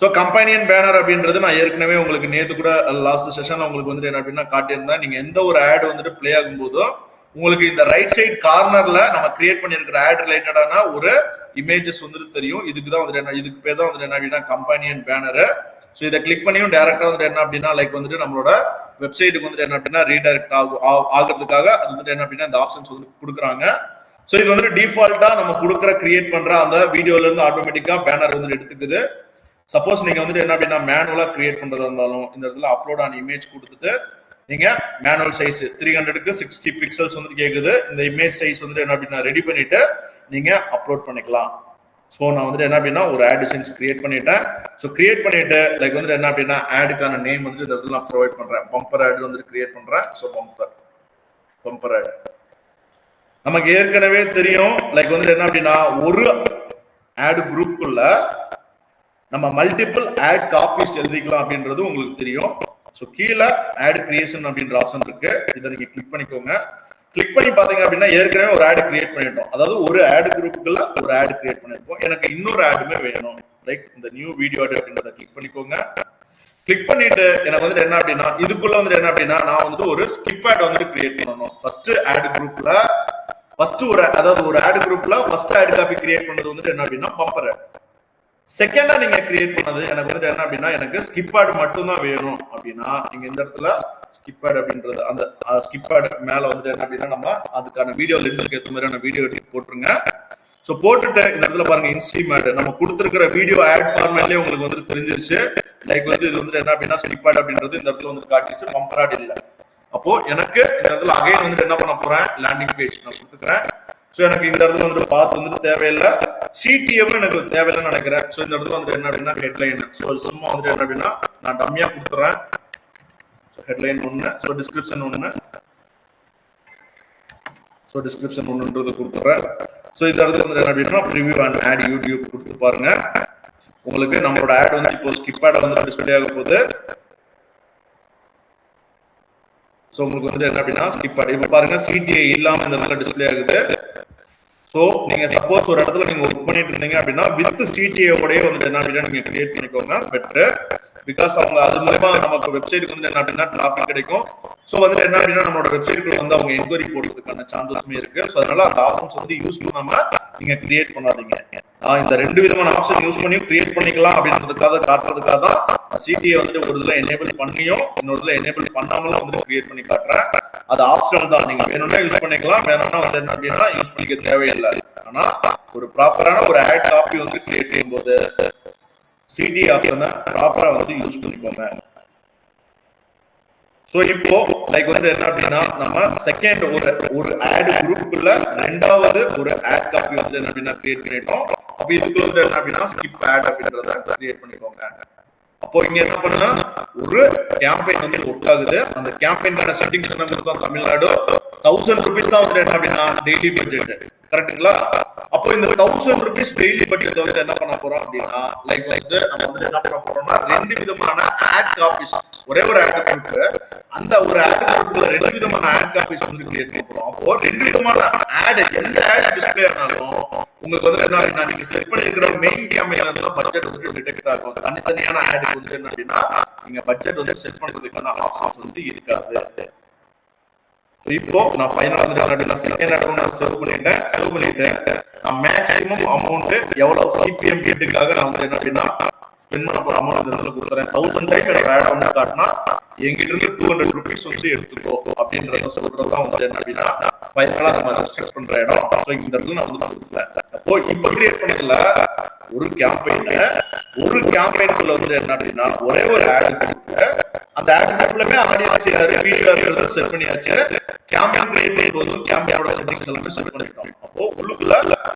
ஸோ கம்பெனியன் பேனர் அப்படின்றது நான் ஏற்கனவே உங்களுக்கு நேற்று கூட லாஸ்ட் செஷன்ல உங்களுக்கு வந்துட்டு என்ன அப்படின்னா காட்டியிருந்தேன். நீங்க எந்த ஒரு ஆட் வந்துட்டு பிளே ஆகும் போதும் உங்களுக்கு இந்த ரைட் சைட் கார்னர்ல நம்ம கிரியேட் பண்ணிருக்கிற ஆட் ரிலேட்டடான ஒரு இமேஜஸ் வந்துட்டு தெரியும். இதுக்கு தான் வந்துட்டு என்ன, இதுக்கு பேர் தான் வந்துட்டு என்ன அப்படின்னா கம்பெனியன் பேனர். ஸோ இதை கிளிக் பண்ணியும் டேரக்டா வந்துட்டு என்ன அப்படின்னா லைக் வந்துட்டு நம்மளோட வெப்சைட்டுக்கு வந்துட்டு என்ன அப்படின்னா ரீடைரக்ட் ஆகிறதுக்காக அது வந்துட்டு என்ன அப்படின்னா இந்த ஆப்ஷன்ஸ் வந்து கொடுக்குறாங்க. ஸோ இது வந்துட்டு டிஃபால்ட்டா நம்ம கொடுக்குற கிரியேட் பண்ற அந்த வீடியோல இருந்து ஆட்டோமேட்டிக்கா பேனர் வந்துட்டு எடுத்துக்குது. சப்போஸ் நீங்க வந்துட்டு என்ன அப்படின்னா மேனுவலா கிரியேட் பண்றதா இருந்தாலும் இந்த இடத்துல அப்லோட் ஆன இமேஜ் கொடுத்துட்டு நீங்க மேனுவல் சைஸ் 300க்கு 60 பிக்சல்ஸ் வந்துட்டு கேக்குது. இந்த இமேஜ் சைஸ் வந்துட்டு என்ன அப்படின்னா ரெடி பண்ணிட்டு நீங்க அப்லோட் பண்ணிக்கலாம். ஸோ நான் வந்துட்டு என்ன அப்படின்னா ஒரு ஆட் டிசைன்ஸ் கிரியேட் பண்ணிட்டேன். ஸோ கிரியேட் பண்ணிட்டு லைக் வந்துட்டு என்ன அப்படின்னா ஆடுக்கான நேம் வந்துட்டு இந்த இடத்துல நான் ப்ரொவைட் பண்றேன். பம்பர் ஆட் வந்துட்டு கிரியேட் பண்றேன். ஸோ பம்பர் ஆட் நமக்கு ஏற்கனவே தெரியும். லைக் வந்துட்டு என்ன அப்படின்னா ஒரு ஆட் குரூப்புக்குள்ள நம்ம மல்டிபிள் ஆட் காப்பீஸ் எழுதிக்கலாம் அப்படின்றது உங்களுக்கு தெரியும். ஸோ கீழே ஆட் கிரியேஷன் அப்படின்ற ஆப்ஷன் இருக்கு. இதை நீங்க கிளிக் பண்ணிக்கோங்க. கிளிக் பண்ணி பாத்தீங்க அப்படின்னா ஏற்கனவே ஒரு ஆட் கிரியேட் பண்ணிட்டோம். அதாவது ஒரு ஆட் குரூப்புக்குள்ள ஒரு ஆட் கிரியேட் பண்ணிருக்கோம். எனக்கு இன்னொரு ஆடுமே வேணும். லைக் இந்த நியூ வீடியோ ஆட் அப்படின்றத கிளிக் பண்ணிக்கோங்க. கிளிக் பண்ணிட்டு எனக்கு வந்துட்டு என்ன அப்படின்னா இதுக்குள்ள வந்துட்டு என்ன அப்படின்னா நான் வந்துட்டு ஒரு ஸ்கிப் ஆட் வந்துட்டு கிரியேட் பண்ணணும். ஃபர்ஸ்ட் ஆட் குரூப்ல ஃபர்ஸ்ட் அதாவது ஒரு ஆட் குரூப்ல ஃபர்ஸ்ட் ஆட் காப்பி கிரியேட் பண்ணது வந்துட்டு என்ன அப்படின்னா பம்பர் ஆட். செகண்டா நீங்க கிரியேட் பண்ணது எனக்கு வந்துட்டு என்ன அப்படின்னா எனக்கு ஸ்கிப் ஆட் மட்டும் தான் வேணும் அப்படின்னா நீங்க இந்த இடத்துல ஸ்கிப் ஆட் அப்படின்றது அந்த ஸ்கிப் ஆட் மேல வந்துட்டு என்ன அப்படின்னா நம்ம அதுக்கான வீடியோ லிங்க்கு ஏற்ற மாதிரியான வீடியோ எடுத்து போட்டுருங்க. ஸோ போட்டுட்டு இந்த இடத்துல பாருங்க இன்ஸ்ட்ரீம் ஆட் நம்ம கொடுத்துருக்கிற வீடியோ ஆட் ஃபார்மேட்லயே உங்களுக்கு வந்து தெரிஞ்சிருச்சு. லைக் வந்து இது வந்துட்டு என்ன அப்படின்னா ஸ்கிப் ஆட் அப்படின்றது இந்த இடத்துல வந்து காட்டிச்சு, பம்பர் ஆட் இல்லை. அப்போ எனக்கு இந்த இடத்துல அகைன் வந்துட்டு என்ன பண்ண போறேன் லேண்டிங் பேஜ் நான் கொடுத்துக்கிறேன். ஸோ எனக்கு இந்த இடத்துல வந்துட்டு பார்த்து வந்துட்டு தேவையில்லை, சிடிஎம் எனக்கு தேவையில்லைன்னு நினைக்கிறேன். ஸோ இந்த இடத்துல வந்துட்டு என்ன அப்படின்னா ஹெட்லைன். ஸோ சும்மா வந்துட்டு என்ன அப்படின்னா நான் டம்மியா கொடுத்துறேன். ஹெட்லைன் ஒன்று, ஸோ டிஸ்கிரிப்ஷன் ஒன்று, ஸோ டிஸ்கிரிப்ஷன் ஒன்றுன்றது கொடுத்துறேன். ஸோ இந்த இடத்துல வந்துட்டு என்ன அப்படின்னா ப்ரிவியூ அண்ட் ஆட் யூடியூப் கொடுத்து பாருங்க. உங்களுக்கு நம்மளோட ஆட் வந்து இப்போ ஸ்கிப் ஆட் வந்து டிஸ்பிளே ஆக போகுது. ஸோ உங்களுக்கு வந்துட்டு என்ன அப்படின்னா ஸ்கிப் ஆட் இப்போ பாருங்க சிடிஐ இல்லாம இந்த இடத்துல டிஸ்பிளே ஆகுது. ஸோ நீங்க சப்போஸ் ஒரு இடத்துல நீங்க ஒர்க் பண்ணிட்டு இருந்தீங்க அப்படின்னா வித் சிடிஐயோடய வந்துட்டு என்ன அப்படின்னா நீங்க கிரியேட் பண்ணிக்கோங்க பெட்டர். பிகாஸ் அவங்க அது மூலமா நமக்கு வெப்சைட்டுக்கு வந்து என்ன அப்படின்னா டிராஃபிக் கிடைக்கும். ஸோ வந்துட்டு என்ன அப்படின்னா நம்மளோட வெப்சைட்டுக்கு வந்து அவங்க என்கொயரி போடுறதுக்கான சான்சஸுமே இருக்கு. ஸோ அதனால அந்த ஆப்ஷன்ஸ் வந்து யூஸ் பண்ணாம நீங்க கிரியேட் பண்ணாதீங்க. இந்த ரெண்டு விதமான ஆப்ஷன் யூஸ் பண்ணியும் கிரியேட் பண்ணிக்கலாம் அப்படின்றதுக்காக காட்டுறதுக்காக தான் சிடிஐ வந்துட்டு ஒரு இதுல எனேபிள் பண்ணியும் இன்னொரு இதுல எனேபிள் பண்ணாமலும் வந்து கிரியேட் பண்ணி காட்டுறேன். அது ஆப்ஷனல் தான், நீங்க வேணும்னா யூஸ் பண்ணிக்கலாம், வேணும்னா வந்து என்ன அப்படின்னா யூஸ் பண்ணிக்க தேவையில்லை. ஆனா ஒரு ப்ராப்பரான ஒரு ஆட் காப்பி வந்து கிரியேட் பண்ணும்போது சிடிஐ ஆப்ஷனை ப்ராப்பரா வந்து யூஸ் பண்ணிக்கோங்க. சோ இப்போ லைக் வந்து என்ன அப்படின்னா நம்ம செகண்ட் ஒரு ஆட் குரூப்புக்குள்ள ரெண்டாவது ஒரு ஆட் காப்பி வந்து என்ன அப்படின்னா கிரியேட் பண்ணிட்டோம். அப்ப இதுக்குள்ள வந்து என்ன அப்படின்னா ஸ்கிப் ஆட் அப்படின்றத கிரியேட் பண்ணிக்கோங்க. அப்போ இங்க என்ன பண்ணா ஒரு கேம்பெயின் வந்து ஒர்க் ஆகுது. அந்த கேம்பெயின்கான செட்டிங்ஸ் என்ன கொடுத்தோம் தமிழ்நாடு 1000 rupees தான் வந்து என்ன அப்படின்னா டெய்லி பட்ஜெட், கரெக்ட்டுங்களா? அப்போ இந்த 1000 rupees டெய்லி பட்ஜெட் வந்து என்ன பண்ண போறோம் அப்படின்னா லைக் வந்து நம்ம வந்து என்ன பண்ண போறோம்னா ரெண்டு விதமான ஆட் காப்பீஸ், ஒரே ஒரு ஆட் குரூப், அந்த ஒரு ஆட் குரூப்ல ரெண்டு விதமான ஆட் காப்பீஸ் வந்து கிரியேட் பண்ண போறோம். அப்போ ரெண்டு விதமான ஆட் எந்த ஆட் டிஸ்ப்ளே ஆனாலும் உங்களுக்கு வந்து என்ன அப்படின்னா நீங்க செட் பண்ணிருக்கிற மெயின் கேம்பெயின்ல பட்ஜெட் வந்து டிடெக்ட் ஆகும். தனித்தனியான ஆடுக்கு வந்து என்ன அப்படின்னா நீங்க பட்ஜெட் வந்து செட் பண்றதுக்கான ஆப்ஷன்ஸ் வந்து இருக்காது. இப்போ நான் ஃபைனல் வந்து என்ன அப்படின்னா செகண்ட் அக்கவுண்ட் நான் சேவ் பண்ணிட்டேன். நான் மேக்ஸிமம் அமௌண்ட் எவ்வளவு சிபிஎம் பிட்டுக்காக நான் வந்து என்ன அப்படின்னா ஸ்பெண்ட் பண்ண போற அமௌண்ட் இந்த கொடுத்துறேன். 1000 டைம் எனக்கு ஆட் வந்து காட்டினா எங்கிட்ட இருந்து 200 rupees வந்து எடுத்துக்கோ அப்படின்றத சொல்றதுதான் வந்து என்ன அப்படின்னா ஃபைனலா நம்ம ரெஸ்ட்ரிக்ட் பண்ற இடம். ஸோ இந்த இடத்துல நான் வந்து கொடுத்துட்டேன். அப்போ இப்போ கிரியேட் பண்ணதுல ஒரு கேம்பெயினுக்குள்ள வந்து என்ன அப்படின்னா ஒரே ஒரு ஆட் கொடுத்து அந்த ஆட் குரூப்லமே ஆடியன்ஸ் யாரு வீடியோ இருக்கிறத செட் பண்ணியாச்சு. கேம்பெயின் கிரியேட் பண்ணும்போது கேம்பெயினோட செட்டிங்ஸ் எல்லாமே செட் பண்ணிட்டோம். அப்போ உள்ளுக்குள்ள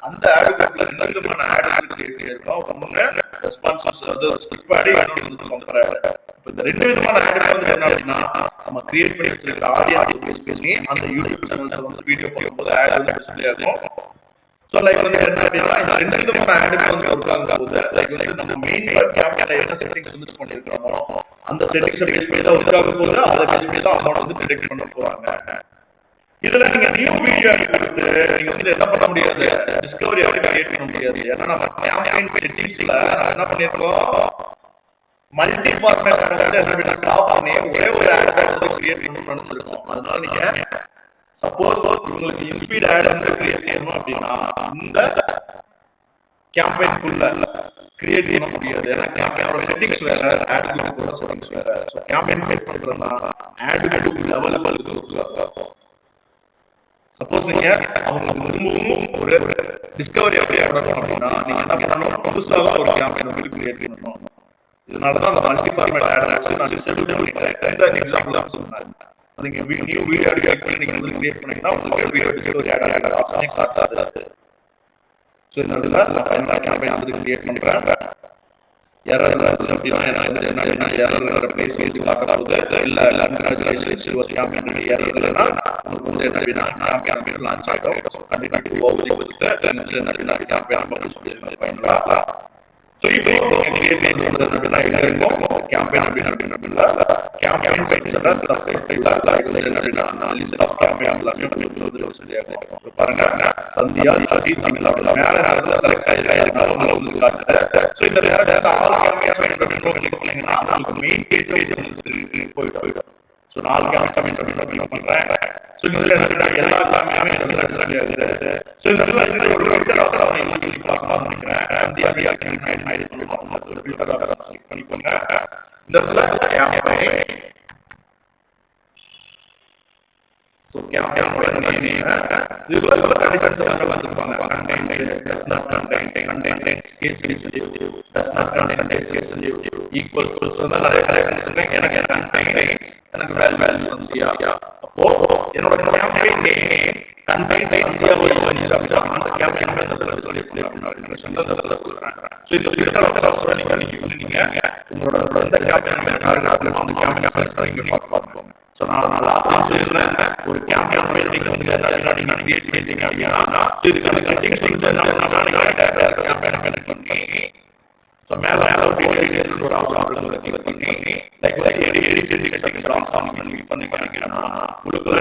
அந்த ஆட் குரூப்ல ரெண்டு விதமான ஆட் கிரியேட் பண்ணிருக்கோம். ஒண்ணு ரெஸ்பான்சிவ்ஸ், அது ஸ்கிப் ஆட், இன்னொரு வந்து பம்பர் ஆட். இப்போ இந்த ரெண்டு விதமான ஆட் வந்து என்ன அப்படின்னா நம்ம கிரியேட் பண்ணி வச்சிருக்கிற ஆடியன்ஸ் பேஸ் பண்ணி அந்த யூடியூப் சேனல்ஸ்ல வந்து வீடியோ பார்க்கும்போது ஆட் வந்து டிஸ்ப்ளே ஆகும். சோ லைக் வந்து என்ன அப்படின்னா இந்த ரெண்டு விதமான ஆடுக்கு வந்து ஒர்க் ஆகும் போது லைக் வந்து நம்ம மெயின் கேம்பெயின்ல என்ன செட்டிங்ஸ் வந்து பண்ணிருக்கோமோ அந்த செட்டிங்ஸ் பேஸ் பண்ணி தான் ஒர்க் ஆகும் போது அதை பேஸ் பண்ணி தான் அமௌண்ட் வந்து டிடெக்ட் பண்ண போறாங்க. இதுல நீங்க நியூ வீடியோ கொடுத்து நீங்க வந்து என்ன பண்ண முடியாது, டிஸ்கவரி ஆட் கிரியேட் பண்ண முடியாது. ஏன்னா நம்ம கேம்பெயின் செட்டிங்ஸ்ல நம்ம என்ன பண்ணிருக்கோம் மல்டி ஃபார்மேட் ஆட் வந்து என்ன பண்ணி ஸ்டாப் பண்ணி ஒரே ஒரு ஆட் வந்து கிரியேட் பண்ணணும்னு நினைச்சிருக்கோம். அதனால நீங்க சப்போஸ் உங்களுக்கு இன்ஃபீட் ஆட் வந்து கிரியேட் பண்ணணும் அப்படின்னா இந்த கேம்பெயின்குள்ள கிரியேட் பண்ண முடியாது. ஏன்னா கேம்பெயினோட செட்டிங்ஸ் வேற, ஆட் குரூப்போட செட்டிங்ஸ் வேற. ஸோ கேம்பெயின் செட் பண்றதுனா ஆட் குரூப் லெவல்ல இருக்கும். சப்போஸ் நீங்க அவங்களுக்கு திரும்பவும் ஒரு டிஸ்கவரி அப்படியே பண்ணணும் அப்படின்னா நீங்க என்ன பண்ணணும், புதுசாக ஒரு கேம்பெயின் வந்து கிரியேட் பண்ணணும். இதனாலதான் அந்த மல்டி ஃபார்மேட் ஆட் வச்சு நான் டிசேபிள் பண்ணிட்டேன். இந்த எக்ஸாம்பிள் தான் சொன்னேன். நீங்க நியூ வீடியோ கிரியேட் பண்ணி நீங்க வந்து கிரியேட் பண்ணீங்கன்னா உங்களுக்கு வீடியோ டிஸ்கவரி ஆட் ஆப்ஷனே காட்டாது. ஸோ இந்த இடத்துல நான் ஃபைனலாக கேம்பெயின் வந்து கிரியேட் பண்ணுறேன். எரர் இருந்துச்சு அப்படின்னா என்ன எரர் பிளேஸ் வச்சு பார்க்கறது இல்லை கங்க்ராச்சுலேஷன்ஸ் யுவர் கேம்பெயின் எரர் இல்லைன்னா உங்களுக்கு வந்து என்ன அப்படின்னா கேம்பெயின் லான்ச் ஆகிடும். ஸோ கண்டிப்பாக ஓவரி கொடுத்து என்ன அப்படின்னா கேம்பெயின் பப்ளிஷ் பண்ணிருங்க ஃபைனலாக. ஸோ இப்போ கிரியேட் பண்ணுறது அப்படின்னா எங்கே இருக்கும் கேம்பெயின் அப்படின்னா கேம்பெயின் சைட்ஸோட சப்ஸ்கிரைப் என்ன அப்படின்னா லிஸ்ட் ஆஃப் கேம்பெயின் எல்லாமே உங்களுக்கு சொல்லியாகும். பாருங்க சந்தியா ஜோதி தமிழ் அப்படின்னா மேலே நேரத்தில் செலக்ட் ஆகிருக்காங்க வந்து காட்டுது. ஸோ இந்த நேரத்தில் ஆல் கேம்பெயின் பண்ணிங்கன்னா உங்களுக்கு மெயின் பேஜ் உங்களுக்கு போயிடும். ஸோ 4 கேம்பெயின் சப்மிட் பண்ணுறேன். ஸோ இதில் என்ன எல்லா கேம்பெயினுமே சொல்லியாகுது. ஸோ இதில் ஒரு ஃபில்டர் ஆப்ஷன் யூஸ் பண்ணலாம் நினைக்கிறேன். சந்தியா கேம்பெயின் ஐடி பண்ணுவோம் ஒரு ஃபில்டர் ஆப்ஷன் செலக்ட் பண்ணிக்கோங்க. இந்த இடத்துல கேம்பெயின் So campaign இதுல கண்டிஷன்ஸ் எல்லாம் கொடுத்திருப்பாங்க. contains does not contain case sensitive does not contain case sensitive equals நிறைய கண்டிஷன்ஸ் இருக்கு. எனக்கு contains எனக்கு வேல்யூ சந்தியா. அப்போ என்னோட campaign name contains சந்தியா ஒரு அந்த campaign மெத்தட் சொல்லி அப்படினா சொல்றேன். சோ இந்த ஃபில்டர் ஆப்ஷன் நீங்க யூஸ் பண்ணீங்க. உங்களோட அந்த campaign மெத்தட் அந்த campaign செலக்ட் பண்ணி பார்ப்போம். ஸோ நான் லாஸ்ட் சொல்லியிருந்தேன் ஒரு கேம்பெயின் மீட்டிங் வந்து நீங்க கிரியேட் பண்ணிட்டீங்க அப்படின்னா இதுக்கான செட்டிங்ஸ் வந்து கேம்பெயின் பண்ணி ஸோ மேலே ஒரு ஆப்ஷன் கிளிக் பண்ணி லைக் செட்டிங்ஸ் ஆப்ஷன் பண்ணிங்கன்னா உங்களுக்கு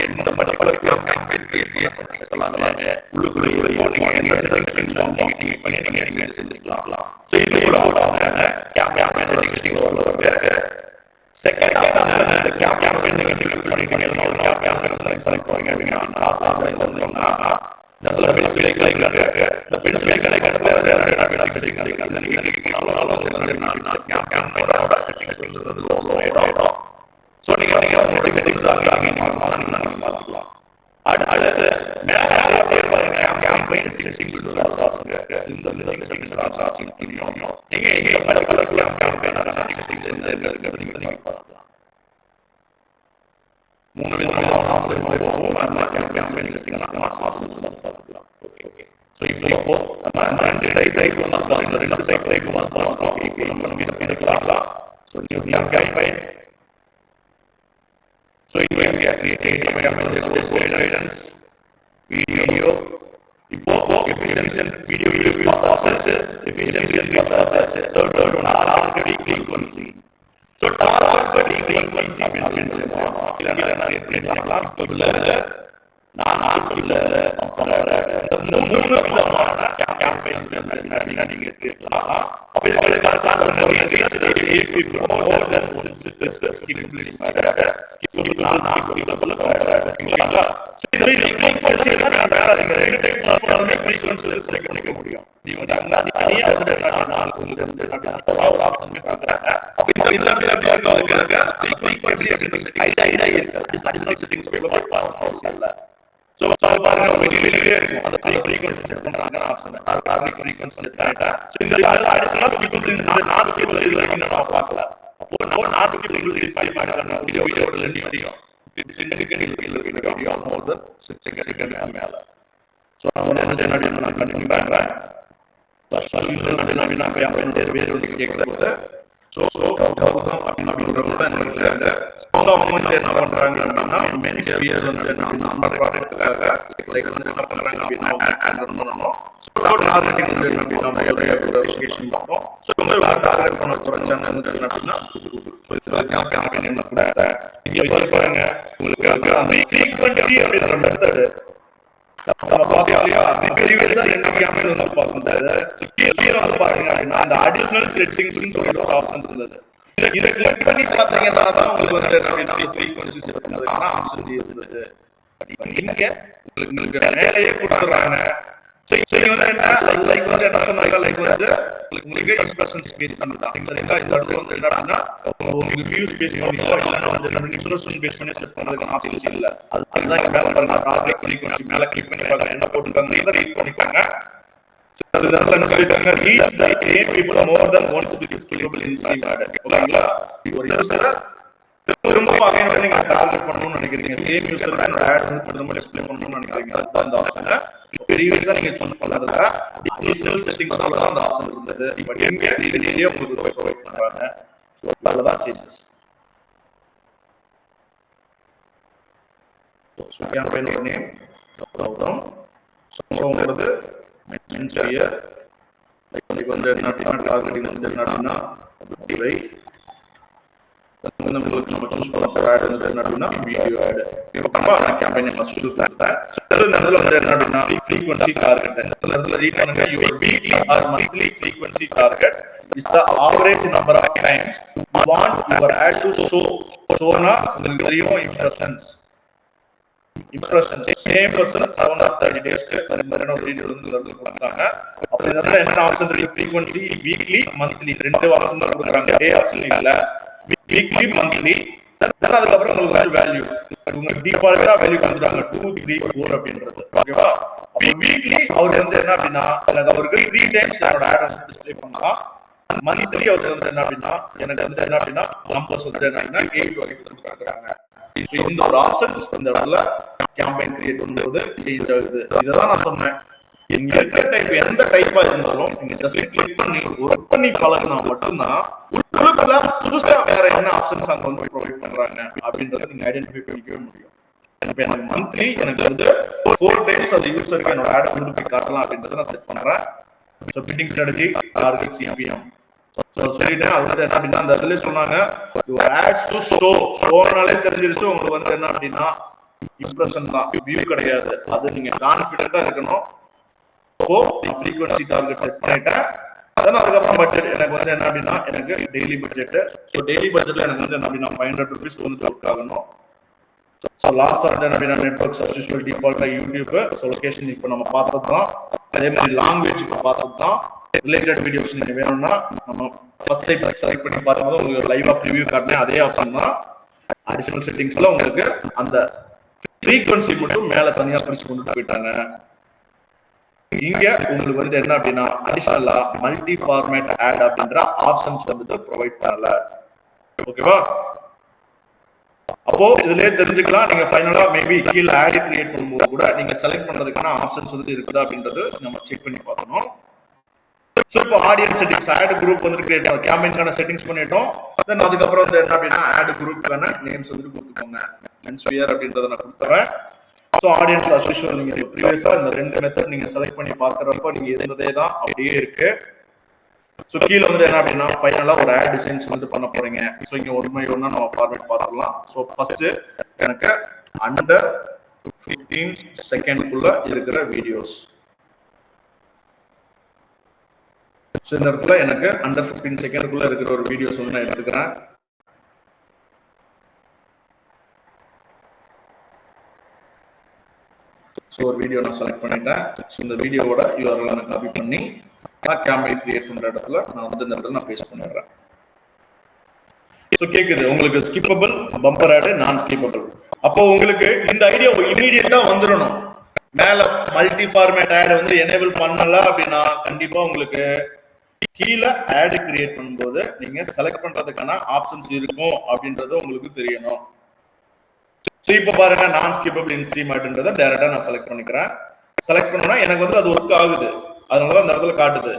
இந்த பர்டிகுலர் கேம்பெயின் கிரியேட் சொல்லலாம். உள்ளுக்குள்ளே நீங்க செட்டிங்ஸ் பண்ணி செஞ்சுக்கலாம். ஸோ இது ஒரு ஆப்ஷன் கேம்பெயின் செட்டிங்ஸ் வருது. Second option the campaign நீங்க கிளிக் பண்ணிட்டீங்கன்னா campaign செலக்ட் பண்ணுங்க அப்படினா லாஸ்ட் ஆப்ஷன் வந்தீங்கன்னா நல்ல பென்சில் ஐகான் இருக்கு. இந்த பென்சில் ஐகான் என்ன செட்டிங்ஸ் இருக்கு நீங்க கிளிக் பண்ணாலும் campaign செட்டிங்ஸ் வந்து லோட். சோ நீங்க செட்டிங்ஸ் ஆகலாம். அடுத்து மேல அப்படியே பாருங்க campaign செட்டிங்ஸ் இந்த செட்டிங்ஸ் ஆப்ஷன் பண்ணிக்கோங்க. நீங்க இந்த பர்டிகுலர் campaign செட்டிங்ஸ் என்ன பார்க்கலாம். 3 விதமான ஆப்ஷன் போகும். அந்த campaign செட்டிங்ஸ் ஆப்ஷன் பார்க்கலாம். ஓகே. சோ இப்போ நம்ம ரெண்டு டைப் வந்து இந்த ரெண்டு டைப் வந்து பார்க்கலாம். இப்போ நம்ம எடுக்கலாம். So new campaign. So you can create guidance, video, efficiency, video process, efficiency process, third target frequency. So target frequency இதை கிளிக் பண்ணி பாத்தீங்கன்னா தான் உங்களுக்கு வந்து ஃப்ரீக்வன்சி செட் பண்றதுக்கான ஆப்ஷன் இருக்குது. நீங்க உங்களுக்கு மேலேயே கொடுத்துறாங்க. நீங்க வந்து என்ன லைக் வந்து என்ன சொன்னாங்க லைக் வந்து உங்களுக்கு எக்ஸ்பிரஷன் ஸ்பேஸ் பண்ணலாம். சரிங்களா? இந்த இடத்துல வந்து என்ன அப்படின்னா உங்களுக்கு வியூ ஸ்பேஸ் பண்ணிக்கோ இல்லைன்னா வந்து நம்ம எக்ஸ்பிரஷன் பேஸ் பண்ணி செட் பண்றதுக்கான ஆப்ஷன்ஸ் இல்ல. அதுதான் இங்க மேல பாருங்க டார்கெட் ஃப்ரீக்வன்சி மேல கிளிக் பண்ணி பாருங்க என்ன போட்டுருக்காங்க இதை ரீட் பண்ணிக்கோங்க. Reach the same people more than once with scalable inside ad. ஓகேங்களா? ஒரு யூசரை திரும்ப நீங்க டார்கெட் பண்ணணும்னு நினைக்கிறீங்க. சேம் யூசருக்கு ஆட் வந்து திரும்ப டிஸ்ப்ளே பண்ணணும்னு நினைக்கிறீங்க. அதுதான் இந்த ஆப்ஷன். ப்ரீவியஸா நீங்க சூஸ் பண்ணதுல அடிஷனல் செட்டிங்ஸ்னால தான் அந்த ஆப்ஷன் இருந்தது. பட் இங்க இதுலயே உங்களுக்கு ப்ரொவைட் பண்றாங்க. அவ்வளவுதான் சேஞ்சஸ். ஸோ கேம்பெயினோட நேம் கௌதம். ஸோ உங்களது மென்ஸ் இயர் லைக் வந்து என்ன டார்கெட்டிங் வந்து என்ன இவை உங்களுக்கு நம்ம சூஸ் பண்ண போற ஆட் வந்து என்ன அப்படின்னா வீடியோ ஆட். ஓகேவா? நான் கேம்பெயின் ஃபர்ஸ்ட் சூஸ் பண்ணிட்டேன். இந்த இடத்துல வந்து என்ன அப்படின்னா ஃப்ரீக்வன்சி டார்கெட். இந்த இடத்துல ரீட் பண்ணுங்க your weekly or monthly frequency target is the average number of times you want your ad to show. ஷோனா உங்களுக்கு தெரியும் இம்ப்ரெஷன்ஸ் சேம் பர்சன் 7 or 30 டேஸ்க்கு ரெண்டு வீடியோ வந்து கொடுத்தாங்க. அப்ப இந்த இடத்துல என்ன ஆப்ஷன் இருக்கு? ஃப்ரீக்வன்சி வீக்லி மந்த்லி ரெண்டு ஆப்ஷன் தான் கொடுக்குறாங்க. டே ஆப்ஷன் இல்ல, வீக்லி மந்த்லி. தென் அதுக்கப்புறம் உங்களுக்கு வேல்யூ உங்களுக்கு டிஃபால்ட்டா வேல்யூ கொடுத்துட்டாங்க 2 3 4 அப்படின்றது. ஓகேவா? அப்ப வீக்லி அவருக்கு வந்து என்ன அப்படின்னா எனக்கு அவருக்கு 3 டைம்ஸ் என்னோட ஆட் வந்து டிஸ்ப்ளே பண்ணலாம். மந்த்லி அவருக்கு வந்து என்ன அப்படின்னா எனக்கு வந்து என்ன அப்படின்னா நம்பர்ஸ் வந்து என்ன அப்படின்னா 8 வரைக்கும் கொடுக்குறாங்க. இந்த ஒரு ஆப்ஷன்ஸ் இந்த இடத்துல கேம்பெயின் கிரியேட் பண்ணும்போது சேஞ்ச் ஆகுது. இததான் நான் சொன்னேன். நீங்க இருக்கிற டைப் எந்த டைப்பா இருந்தாலும் நீங்க ஜஸ்ட் கிளிக் பண்ணி ஒர்க் பண்ணி பழகினா மட்டும்தான் உங்களுக்குள்ள புதுசா வேற என்ன ஆப்ஷன்ஸ் அங்க வந்து ப்ரொவைட் பண்றாங்க அப்படின்றத நீங்க ஐடென்டிஃபை பண்ணிக்கவே முடியும். இப்ப எனக்கு மந்த்லி எனக்கு வந்து 4 டைம்ஸ் அந்த யூசருக்கு என்னோட ஆட் கொண்டு போய் காட்டலாம் அப்படின்றத நான் செட் பண்றேன். So bidding strategy target CPM சொல்லிட்டேன். அது வந்து என்ன அப்படின்னா அந்த இடத்துல சொன்னாங்க ஆட்ஸ் டு ஷோ. ஷோனாலே தெரிஞ்சிருச்சு உங்களுக்கு வந்து என்ன அப்படின்னா இம்ப்ரெஷன் தான், வியூ கிடையாது. அது நீங்க கான்ஃபிடென்ட்டா இருக்கணும். இப்போ ஃப்ரீக்வன்சி டார்கெட் செட் பண்ணிட்டேன். அதுக்கப்புறம் பட்ஜெட் எனக்கு வந்து என்ன அப்படின்னா எனக்கு டெய்லி பட்ஜெட். ஸோ டெய்லி பட்ஜெட்ல எனக்கு வந்து என்ன அப்படின்னா 500 rupees வந்து ஒர்க் ஆகணும். ஸோ லாஸ்ட் வந்து என்ன அப்படின்னா நெட்வொர்க் சப்ஸ்டியூஷன் டிஃபால்ட்டா யூடியூப். ஸோ லொகேஷன் இப்போ நம்ம பார்த்தது தான். அதே மாதிரி லாங்குவேஜ் இப்போ பார்த்தது தான். ரிலேட்டட் வீடியோஸ் நீங்க வேணும்னா நம்ம ஃபர்ஸ்ட் டைம் செலக்ட் பண்ணி பார்க்கும்போது உங்களுக்கு லைவா ப்ரிவியூ காட்டினேன். அதே ஆப்ஷன் தான். அடிஷனல் செட்டிங்ஸ்ல உங்களுக்கு அந்த ஃப்ரீக்வன்சி மட்டும் மேல தனியா பிரிச்சு கொண்டு போயிட்டாங்க. இங்க உங்களுக்கு வந்து என்ன அப்படின்னா அடிஷனலா மல்டி ஃபார்மேட் ஆட் அப்படின்ற ஆப்ஷன்ஸ் வந்துட்டு ப்ரொவைட் பண்ணல. ஓகேவா? அப்போ இதுலயே தெரிஞ்சுக்கலாம். நீங்க ஃபைனலா மேபி கீழே ஆட் கிரியேட் பண்ணும்போது கூட நீங்க செலக்ட் பண்றதுக்கான ஆப்ஷன்ஸ் வந்து இருக்குதா அப்படின்றது நம்ம செக் பண்ணி பார்க்கணும். ஸோ இப்போ ஆடியன்ஸ் செட்டிங்ஸ் ஆட் குரூப் வந்து கிரியேட் பண்ணோம். கேம்பெயின்கான செட்டிங்ஸ் பண்ணிட்டோம். தென் அதுக்கப்புறம் வந்து என்ன அப்படின்னா ஆட் குரூப்க்கான நேம்ஸ் வந்து கொடுத்துக்கோங்க. மென்ஸ்வியர் அப்படின்றத நான் கொடுத்துறேன். ஸோ ஆடியன்ஸ் அஸ் யூஷுவல் நீங்க ப்ரீவியஸா இந்த ரெண்டு மெத்தட் நீங்க செலக்ட் பண்ணி பார்க்குறப்ப நீங்க இருந்ததே தான் அப்படியே இருக்கு. ஸோ கீழே வந்து என்ன அப்படின்னா ஃபைனலா ஒரு ஆட் டிசைன்ஸ் வந்து பண்ண போறீங்க. ஸோ இங்க ஒன்னா நம்ம ஃபார்மேட் பார்த்துடலாம். ஸோ ஃபர்ஸ்ட் எனக்கு அண்டர் 15 செகண்ட்குள்ள இருக்கிற வீடியோஸ். ஸோ இந்த இடத்துல எனக்கு அண்டர் 15 செகண்ட்குள்ள இருக்கிற ஒரு வீடியோஸ் வந்து நான் எடுத்துக்கிறேன். ஸோ ஒரு வீடியோ நான் செலக்ட் பண்ணிட்டேன். ஸோ இந்த வீடியோவோட யூஆர்எல் நான் காப்பி பண்ணி நான் கேம்பெயின் கிரியேட் பண்ற இடத்துல நான் வந்து இந்த இடத்துல நான் பேஸ்ட் பண்ணிடுறேன். ஸோ கேக்குது உங்களுக்கு ஸ்கிப்பபிள் பம்பர் ஆட் நான் ஸ்கிப்பபிள். அப்போ உங்களுக்கு இந்த ஐடியா இமீடியட்டா வந்துடணும். மேல மல்டி ஃபார்மேட் ஆட் வந்து எனேபிள் பண்ணல அப்படின்னா கண்டிப்பா உங்களுக்கு கீழே ஆட் கிரியேட் பண்ணும்போது நீங்க செலக்ட் பண்றதுக்கான ஆப்ஷன்ஸ் இருக்கும் அப்படின்றது உங்களுக்கு தெரியணும். ஸோ இப்போ பாருங்க நான் ஸ்கிப்பபிள் இன்ஸ்ட்ரீம்ன்றதை டைரக்டா நான் செலக்ட் பண்ணிக்கிறேன். செலக்ட் பண்ணோம்னா எனக்கு வந்து அது ஒர்க் ஆகுது. அதனாலதான் அந்த இடத்துல காட்டுது.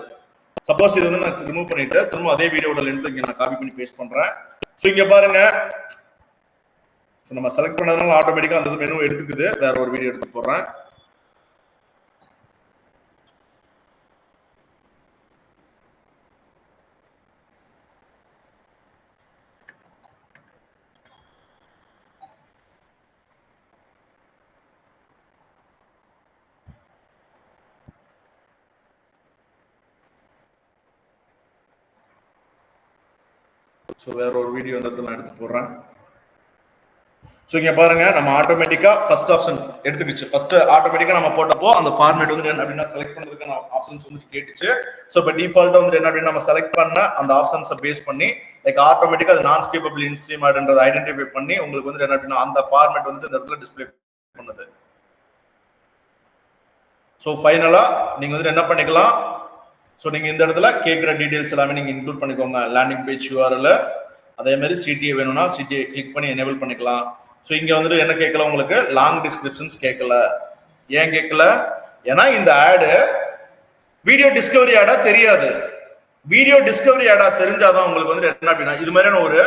சப்போஸ் இது வந்து நான் ரிமூவ் பண்ணிட்டு திரும்ப அதே வீடியோட லென்த் இங்க நான் காப்பி பண்ணி பேஸ்ட் பண்றேன். ஸோ இங்க பாருங்க நம்ம செலக்ட் பண்ணதுனால ஆட்டோமேட்டிக்கா அந்த மெனு எடுத்துக்குது. வேற ஒரு வீடியோ எடுத்து போடுறேன். ஸோ வேற ஒரு வீடியோ வந்து நான் எடுத்து போடுறேன். ஸோ இங்க பாருங்க நம்ம ஆட்டோமேட்டிக்கா ஃபர்ஸ்ட் ஆப்ஷன் எடுத்துக்கிச்சு. ஃபர்ஸ்ட் ஆட்டோமேட்டிக்கா நம்ம போட்டப்போ அந்த ஃபார்மேட் வந்து என்ன அப்படின்னா செலக்ட் பண்றதுக்கான ஆப்ஷன்ஸ் வந்து கேட்டுச்சு. ஸோ இப்போ டிஃபால்ட்டா வந்து என்ன அப்படின்னா நம்ம செலக்ட் பண்ண அந்த ஆப்ஷன்ஸை பேஸ் பண்ணி லைக் ஆட்டோமேட்டிக்கா அது நான் ஸ்கிப்பபிள் இன்ஸ்ட்ரீம்ன்றதை ஐடென்டிஃபை பண்ணி உங்களுக்கு வந்து என்ன அப்படின்னா அந்த ஃபார்மேட் வந்து இந்த இடத்துல டிஸ்பிளே பண்ணுது. ஸோ ஃபைனலா நீங்க வந்து என்ன பண்ணிக்கலாம். ஸோ நீங்க இந்த இடத்துல கேட்குற டீடைல்ஸ் எல்லாமே நீங்க இன்க்ளூட் பண்ணிக்கோங்க. லேண்டிங் பேஜ் யூஆர்எல் அதே மாதிரி சிடிஏ வேணும்னா சிடிஏ கிளிக் பண்ணி எனேபிள் பண்ணிக்கலாம். ஸோ இங்க வந்துட்டு என்ன கேட்கல உங்களுக்கு லாங் டிஸ்கிரிப்ஷன்ஸ் கேட்கல. ஏன் கேட்கல? ஏன்னா இந்த ஆடு வீடியோ டிஸ்கவரி ஆடா தெரியாது. வீடியோ டிஸ்கவரி ஆடா தெரிஞ்சாதான் உங்களுக்கு வந்து என்ன அப்படின்னா இது மாதிரியான ஒரு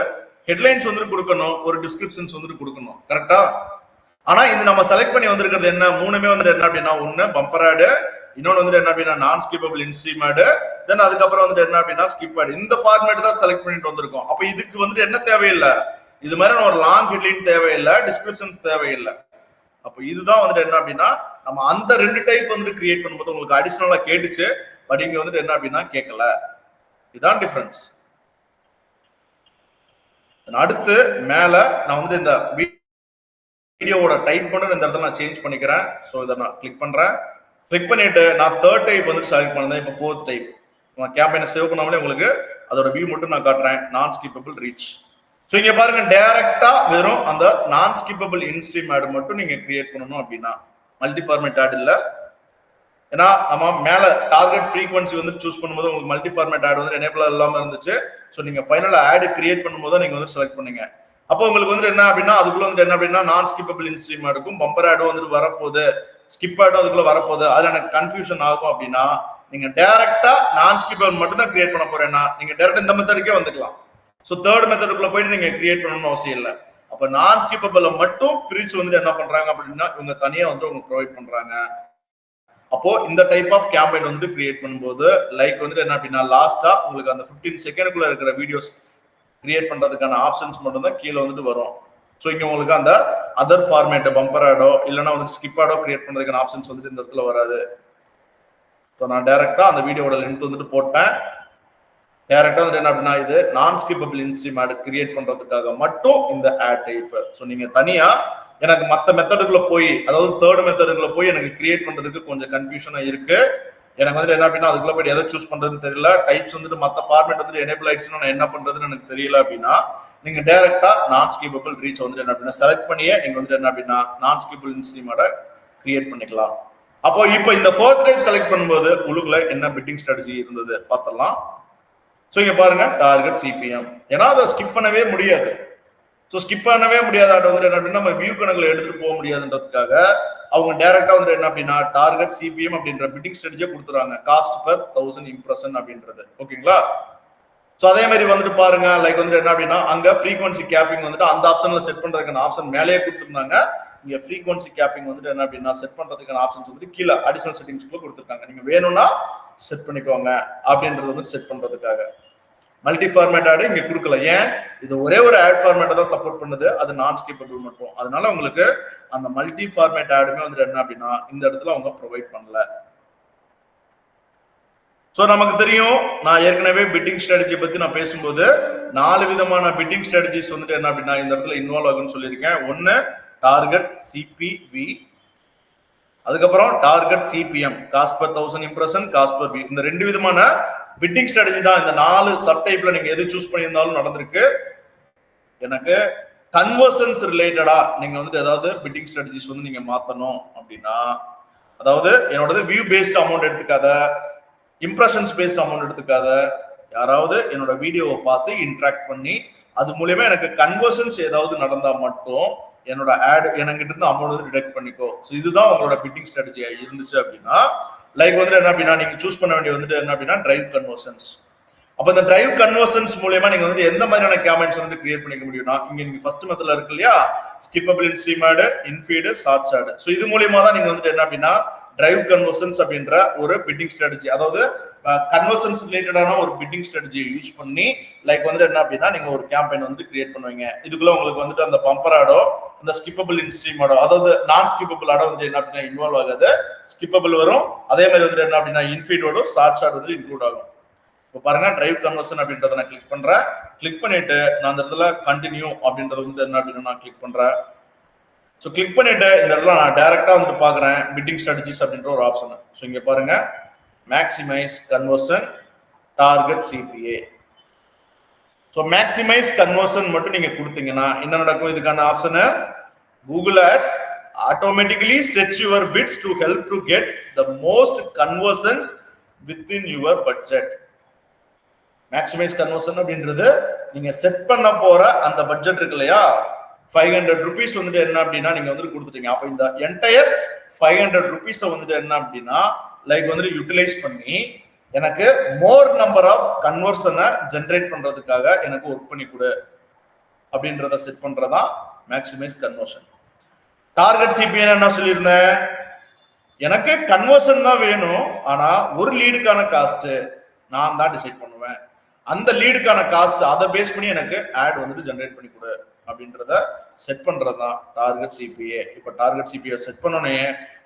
ஹெட்லைன்ஸ் வந்து கொடுக்கணும், ஒரு டிஸ்கிரிப்ஷன்ஸ் வந்து கொடுக்கணும். கரெக்டா? ஆனா இது நம்ம செலக்ட் பண்ணி வந்திருக்கிறது என்ன, மூணுமே வந்து என்ன அப்படின்னா ஒன்னு பம்பர் ஆடு, இன்னொன்று வந்து என்ன அப்படின்னா நான் ஸ்கிப்பபிள் இன்ஸ்ட்ரீம் ஆடு, தென் அதுக்கப்புறம் வந்து என்ன அப்படின்னா ஸ்கிப் ஆடு. இந்த ஃபார்மேட் தான் செலக்ட் பண்ணிட்டு வந்திருக்கோம். அப்ப இதுக்கு வந்து என்ன தேவையில்லை, இது மாதிரி ஒரு லாங் ஹெட்லைன் தேவையில்லை, டிஸ்கிரிப்ஷன்ஸ் தேவையில்லை. அப்போ இதுதான் வந்துட்டு என்ன அப்படின்னா நம்ம அந்த ரெண்டு டைப் வந்துட்டு கிரியேட் பண்ணும்போது உங்களுக்கு அடிஷனலா கேட்டுச்சு, பட் இங்க வந்துட்டு என்ன அப்படின்னா கேட்கல. இதுதான் டிஃபரன்ஸ். அடுத்து மேல நான் வந்து இந்த வீடியோவோட டைப் பண்ண இந்த இடத்துல நான் சேஞ்ச் பண்ணிக்கிறேன். ஸோ இதை நான் கிளிக் பண்றேன். கிளிக் பண்ணிட்டு நான் தேர்ட் டைப் வந்துட்டு செலக்ட் பண்ணேன். இப்போ ஃபோர்த் டைப் நான் கேம்பெயினை சேவ் பண்ணாமலே உங்களுக்கு அதோட வியூ மட்டும் நான் காட்டுறேன். நான் ஸ்கிப்பபிள் ரீச். ஸோ இங்க பாருங்க டைரக்டா வெறும் அந்த நான் ஸ்கிப்பபிள் இன்ஸ்ட்ரீம் ஆட் மட்டும் நீங்க கிரியேட் பண்ணணும் அப்படின்னா மல்டி ஃபார்மேட் ஆட் இல்லை. ஏன்னா நம்ம மேல டார்கெட் ஃப்ரீக்வன்சி வந்து சூஸ் பண்ணும்போது உங்களுக்கு மல்டி ஃபார்மேட் ஆட் வந்து எனேபிள் இல்லாம இருந்துச்சு. ஸோ நீங்க ஃபைனலா ஆட் கிரியேட் பண்ணும்போது நீங்க வந்து செலக்ட் பண்ணுங்க. அப்போ உங்களுக்கு வந்து என்ன அப்படின்னா அதுக்குள்ள வந்து என்ன அப்படின்னா நான் ஸ்கிப்பபிள் இன்ஸ்ட்ரீம் ஆடுக்கும் பம்பர் ஆடும் வந்துட்டு வரப்போகுது, ஸ்கிப் ஆடும் அதுக்குள்ள வரப்போகுது, அது எனக்கு கன்ஃபியூஷன் ஆகும் அப்படின்னா நீங்க டைரக்டா நான் ஸ்கிப்பபிள் மட்டும் தான் கிரியேட் பண்ண போறேன்னா நீங்க டைரக்டா இந்த மெத்தடுக்கே வந்துக்கலாம். ஸோ தேர்ட் மெத்தடுக்குள்ள போயிட்டு நீங்க கிரியேட் பண்ணணும்னு அவசியம் இல்லை. அப்ப நான் ஸ்கிப்பபிள் மட்டும் பிரிச்சு வந்துட்டு என்ன பண்றாங்க அப்படின்னா இவங்க தனியா வந்து உங்களுக்கு ப்ரொவைட் பண்றாங்க. அப்போ இந்த டைப் ஆஃப் கேம்பெயின் வந்துட்டு கிரியேட் பண்ணும்போது லைக் வந்துட்டு என்ன அப்படின்னா லாஸ்டா உங்களுக்கு அந்த 15 செகண்டுக்குள்ள இருக்கிற வீடியோஸ் கிரியேட் பண்றதுக்கான ஆப்ஷன்ஸ் மட்டும் தான் கீழே வந்துட்டு வரும். ஸோ இங்க உங்களுக்கு அந்த அதர் ஃபார்மேட் பம்பர் ஆடோ இல்லைன்னா வந்து ஸ்கிப் ஆடோ கிரியேட் பண்றதுக்கான ஆப்ஷன்ஸ் வந்துட்டு இந்த இடத்துல வராது. ஸோ நான் டைரக்டா அந்த வீடியோட லென்த் வந்துட்டு போட்டேன். டைரக்டா வந்து என்ன அப்படின்னா இது நான் ஸ்கிப்பபிள் இன்ஸ்ட்ரீம் ஆட் கிரியேட் பண்றதுக்காக மட்டும் இந்த ஆட் டைப். ஸோ நீங்க தனியா எனக்கு மற்ற மெத்தடுக்குள்ள போய் அதாவது தேர்ட் மெத்தடுக்குள்ள போய் எனக்கு கிரியேட் பண்றதுக்கு கொஞ்சம் கன்ஃபியூஷனா இருக்கு. எனக்கு வந்து என்ன அப்படின்னா அதுக்குள்ள போய் எதை சூஸ் பண்றதுன்னு தெரியல, டைப்ஸ் வந்துட்டு மற்ற ஃபார்மேட் வந்துட்டு எனேபிள் ஆயிடுச்சுன்னா நான் என்ன பண்றதுன்னு எனக்கு தெரியல அப்படின்னா நீங்க டைரக்டா நான் ஸ்கிப்பபிள் ரீச் வந்துட்டு என்ன அப்படின்னா செலக்ட் பண்ணியே நீங்க வந்துட்டு என்ன அப்படின்னா நான் ஸ்கிப்பபிள் இன்ஸ்ட்ரீம் ஆட கிரியேட் பண்ணிக்கலாம். அப்போ இப்போ இந்த ஃபோர்த் டைப் செலக்ட் பண்ணும்போது உள்ளுக்குள்ள என்ன பிட்டிங் ஸ்ட்ராட்டஜி இருந்தது பார்த்தலாம். ஸோ இங்க பாருங்க டார்கெட் சிபிஎம், ஏன்னா அதை ஸ்கிப் பண்ணவே முடியாது. ஸோ ஸ்கிப் பண்ணவே முடியாத ஆட் வந்துட்டு என்ன அப்படின்னா நம்ம வியூ கணக்குல எடுத்துட்டு போக முடியாதுன்றதுக்காக அவங்க டைரக்டா வந்துட்டு என்ன அப்படின்னா டார்கெட் சிபிஎம் அப்படின்ற பிட்டிங் ஸ்ட்ராட்டஜியை கொடுத்துறாங்க. காஸ்ட் பர் 1000 இம்ப்ரெஷன் அப்படின்றது. ஓகேங்களா? ஸோ அதே மாதிரி வந்துட்டு பாருங்க லைக் வந்துட்டு என்ன அப்படின்னா அங்க ஃப்ரீக்வன்சி கேப்பிங் வந்துட்டு அந்த ஆப்ஷன்ல செட் பண்றதுக்கான ஆப்ஷன் மேலேயே கொடுத்துருந்தாங்க. இங்க ஃப்ரீக்வன்சி கேப்பிங் வந்துட்டு என்ன அப்படின்னா செட் பண்றதுக்கான ஆப்ஷன்ஸ் வந்துட்டு கீழே அடிஷனல் செட்டிங்ஸ்க்குள்ள கொடுத்துருக்காங்க. நீங்க வேணும்னா செட் பண்ணிக்கோங்க அப்படின்றது வந்து செட் பண்றதுக்காக. மல்டி ஃபார்மேட் ஆடு இங்க கொடுக்கல. ஏன்? இது ஒரே ஒரு ஆட் ஃபார்மேட்டை தான் சப்போர்ட் பண்ணுது, அது நான் ஸ்கிப்பபிள் மட்டும். அதனால உங்களுக்கு அந்த மல்டி ஃபார்மேட் ஆடுமே வந்துட்டு என்ன அப்படின்னா இந்த இடத்துல அவங்க ப்ரொவைட் பண்ணல. ஸோ நமக்கு தெரியும் நான் ஏற்கனவே பிட்டிங் ஸ்ட்ராட்டஜி பத்தி நான் பேசும்போது 4 விதமான பிட்டிங் ஸ்ட்ராட்டஜிஸ் வந்துட்டு என்ன அப்படின்னா இந்த இடத்துல இன்வால்வ் ஆகுன்னு சொல்லியிருக்கேன். ஒன்னு டார்கெட் சிபிவி, அதுக்கப்புறம் target CPM cost per 1000 impression, cost per view. இந்த 2 விதமான பிட்டிங் ஸ்ட்ராட்டஜி தான் இந்த 4 சப் டைப்ல நீங்க எது சூஸ் பண்ணியிருந்தாலும் நடந்திருக்கு. எனக்கு கன்வர்ஷன்ஸ் ரிலேட்டடா நீங்க வந்துட்டு ஏதாவது பிட்டிங் ஸ்ட்ராட்டஜிஸ் வந்து நீங்க மாத்தணும் அப்படின்னா அதாவது என்னோடது வியூ பேஸ்ட் அமௌண்ட் எடுத்துக்காத, இம்ப்ரெஷன்ஸ் பேஸ்ட் அமௌண்ட் எடுத்துக்காத, யாராவது என்னோட வீடியோவை பார்த்து இன்ட்ராக்ட் பண்ணி அது மூலியமா எனக்கு கன்வர்ஷன்ஸ் ஏதாவது நடந்தா மட்டும் என்னோட ஆட் என்கிட்ட இருந்து அமௌண்ட் வந்து டிடெக்ட் பண்ணிக்கோ. ஸோ இதுதான் உங்களோட பிட்டிங் ஸ்ட்ராட்டஜியா இருந்துச்சு அப்படின்னா லைக் வந்துட்டு என்ன அப்படின்னா நீங்க சூஸ் பண்ண வேண்டிய வந்துட்டு என்ன அப்படின்னா டிரைவ் கன்வர்ஷன்ஸ். அப்ப இந்த டிரைவ் கன்வர்ஷன்ஸ் மூலமா நீங்க வந்து எந்த மாதிரியான கேம்பெயின்ஸ் வந்து கிரியேட் பண்ணிக்க முடியும்னா இங்க நீங்க ஃபர்ஸ்ட் மெத்தட்ல இருக்கு இல்லையா skippable instream ad, infeed, shorts ad. So இது மூலியமா தான் நீங்க வந்துட்டு என்ன அப்படின்னா டிரைவ் கன்வர்ஷன்ஸ் அப்படின்ற ஒரு பிட்டிங் ஸ்ட்ராட்டஜி அதாவது கன்வர்ஷன்ஸ் ரிலேட்டடான ஒரு பிட்டிங் ஸ்ட்ராட்டஜியை யூஸ் பண்ணி லைக் வந்துட்டு என்ன அப்படின்னா நீங்க ஒரு கேம்பெயின் வந்து கிரியேட் பண்ணுவீங்க. இதுக்குள்ள உங்களுக்கு வந்துட்டு அந்த பம்பர் ஆடோ இந்த ஸ்கிப்பபிள் இன்ஸ்ட்ரீம் ஆடோ அதாவது நான் ஸ்கிப்பபிள் ஆடோ வந்து என்ன அப்படின்னா இன்வால்வ் ஆகாது, ஸ்கிப்பபிள் வரும். அதே மாதிரி வந்துட்டு என்ன அப்படின்னா இன்ஃபீடோட ஷார்ட்ஸ் ஆட் வந்து இன்க்ளூட் ஆகும். இப்போ பாருங்க டிரைவ் கன்வர்ஷன் அப்படின்றத நான் கிளிக் பண்றேன். கிளிக் பண்ணிட்டு நான் அந்த இடத்துல கண்டினியூ அப்படின்றது வந்து என்ன அப்படின்னா நான் கிளிக் பண்றேன். ஸோ கிளிக் பண்ணிட்டு இந்த இடத்துல நான் டைரக்டா வந்துட்டு பாக்குறேன் பிட்டிங் ஸ்ட்ராட்டஜிஸ் அப்படின்ற ஒரு ஆப்ஷன். ஸோ இங்க பாருங்க maximise conversion target CPA. So maximise conversion மட்டும் நீங்க கொடுத்தீங்கன்னா என்ன நடக்கும்? இதுக்கான ஆப்ஷனு Google Ads automatically sets your bids to help to get the most conversions within your budget. Maximise conversion அப்படின்றது நீங்க செட் பண்ண போற அந்த பட்ஜெட் இருக்கு இல்லையா 500 rupees வந்துட்டு என்ன அப்படின்னா நீங்க வந்துட்டு கொடுத்துட்டீங்க. அப்ப இந்த என்டையர் 500 rupees வந்துட்டு என்ன அப்படின்னா லைக் வந்துட்டு யூட்டிலைஸ் பண்ணி எனக்கு மோர் நம்பர் ஆஃப் கன்வர்ஷனை ஜென்ரேட் பண்றதுக்காக எனக்கு ஒர்க் பண்ணி கொடு அப்படின்றத செட் பண்றதா மேக்ஸிமைஸ் கன்வர்ஷன். டார்கெட் சிபிஐ என்ன சொல்லியிருந்தேன், எனக்கு கன்வர்ஷன் தான் வேணும், ஆனா ஒரு லீடுக்கான காஸ்ட் நான் தான் டிசைட் பண்ணுவேன், அந்த லீடுக்கான காஸ்ட் அதை பேஸ் பண்ணி எனக்கு ஆட் வந்துட்டு ஜென்ரேட் பண்ணி கொடு அப்படின்றத செட் பண்றதுதான் டார்கெட் சிபிஏ. இப்ப டார்கெட் சிபிஏ செட் பண்ணோன்னே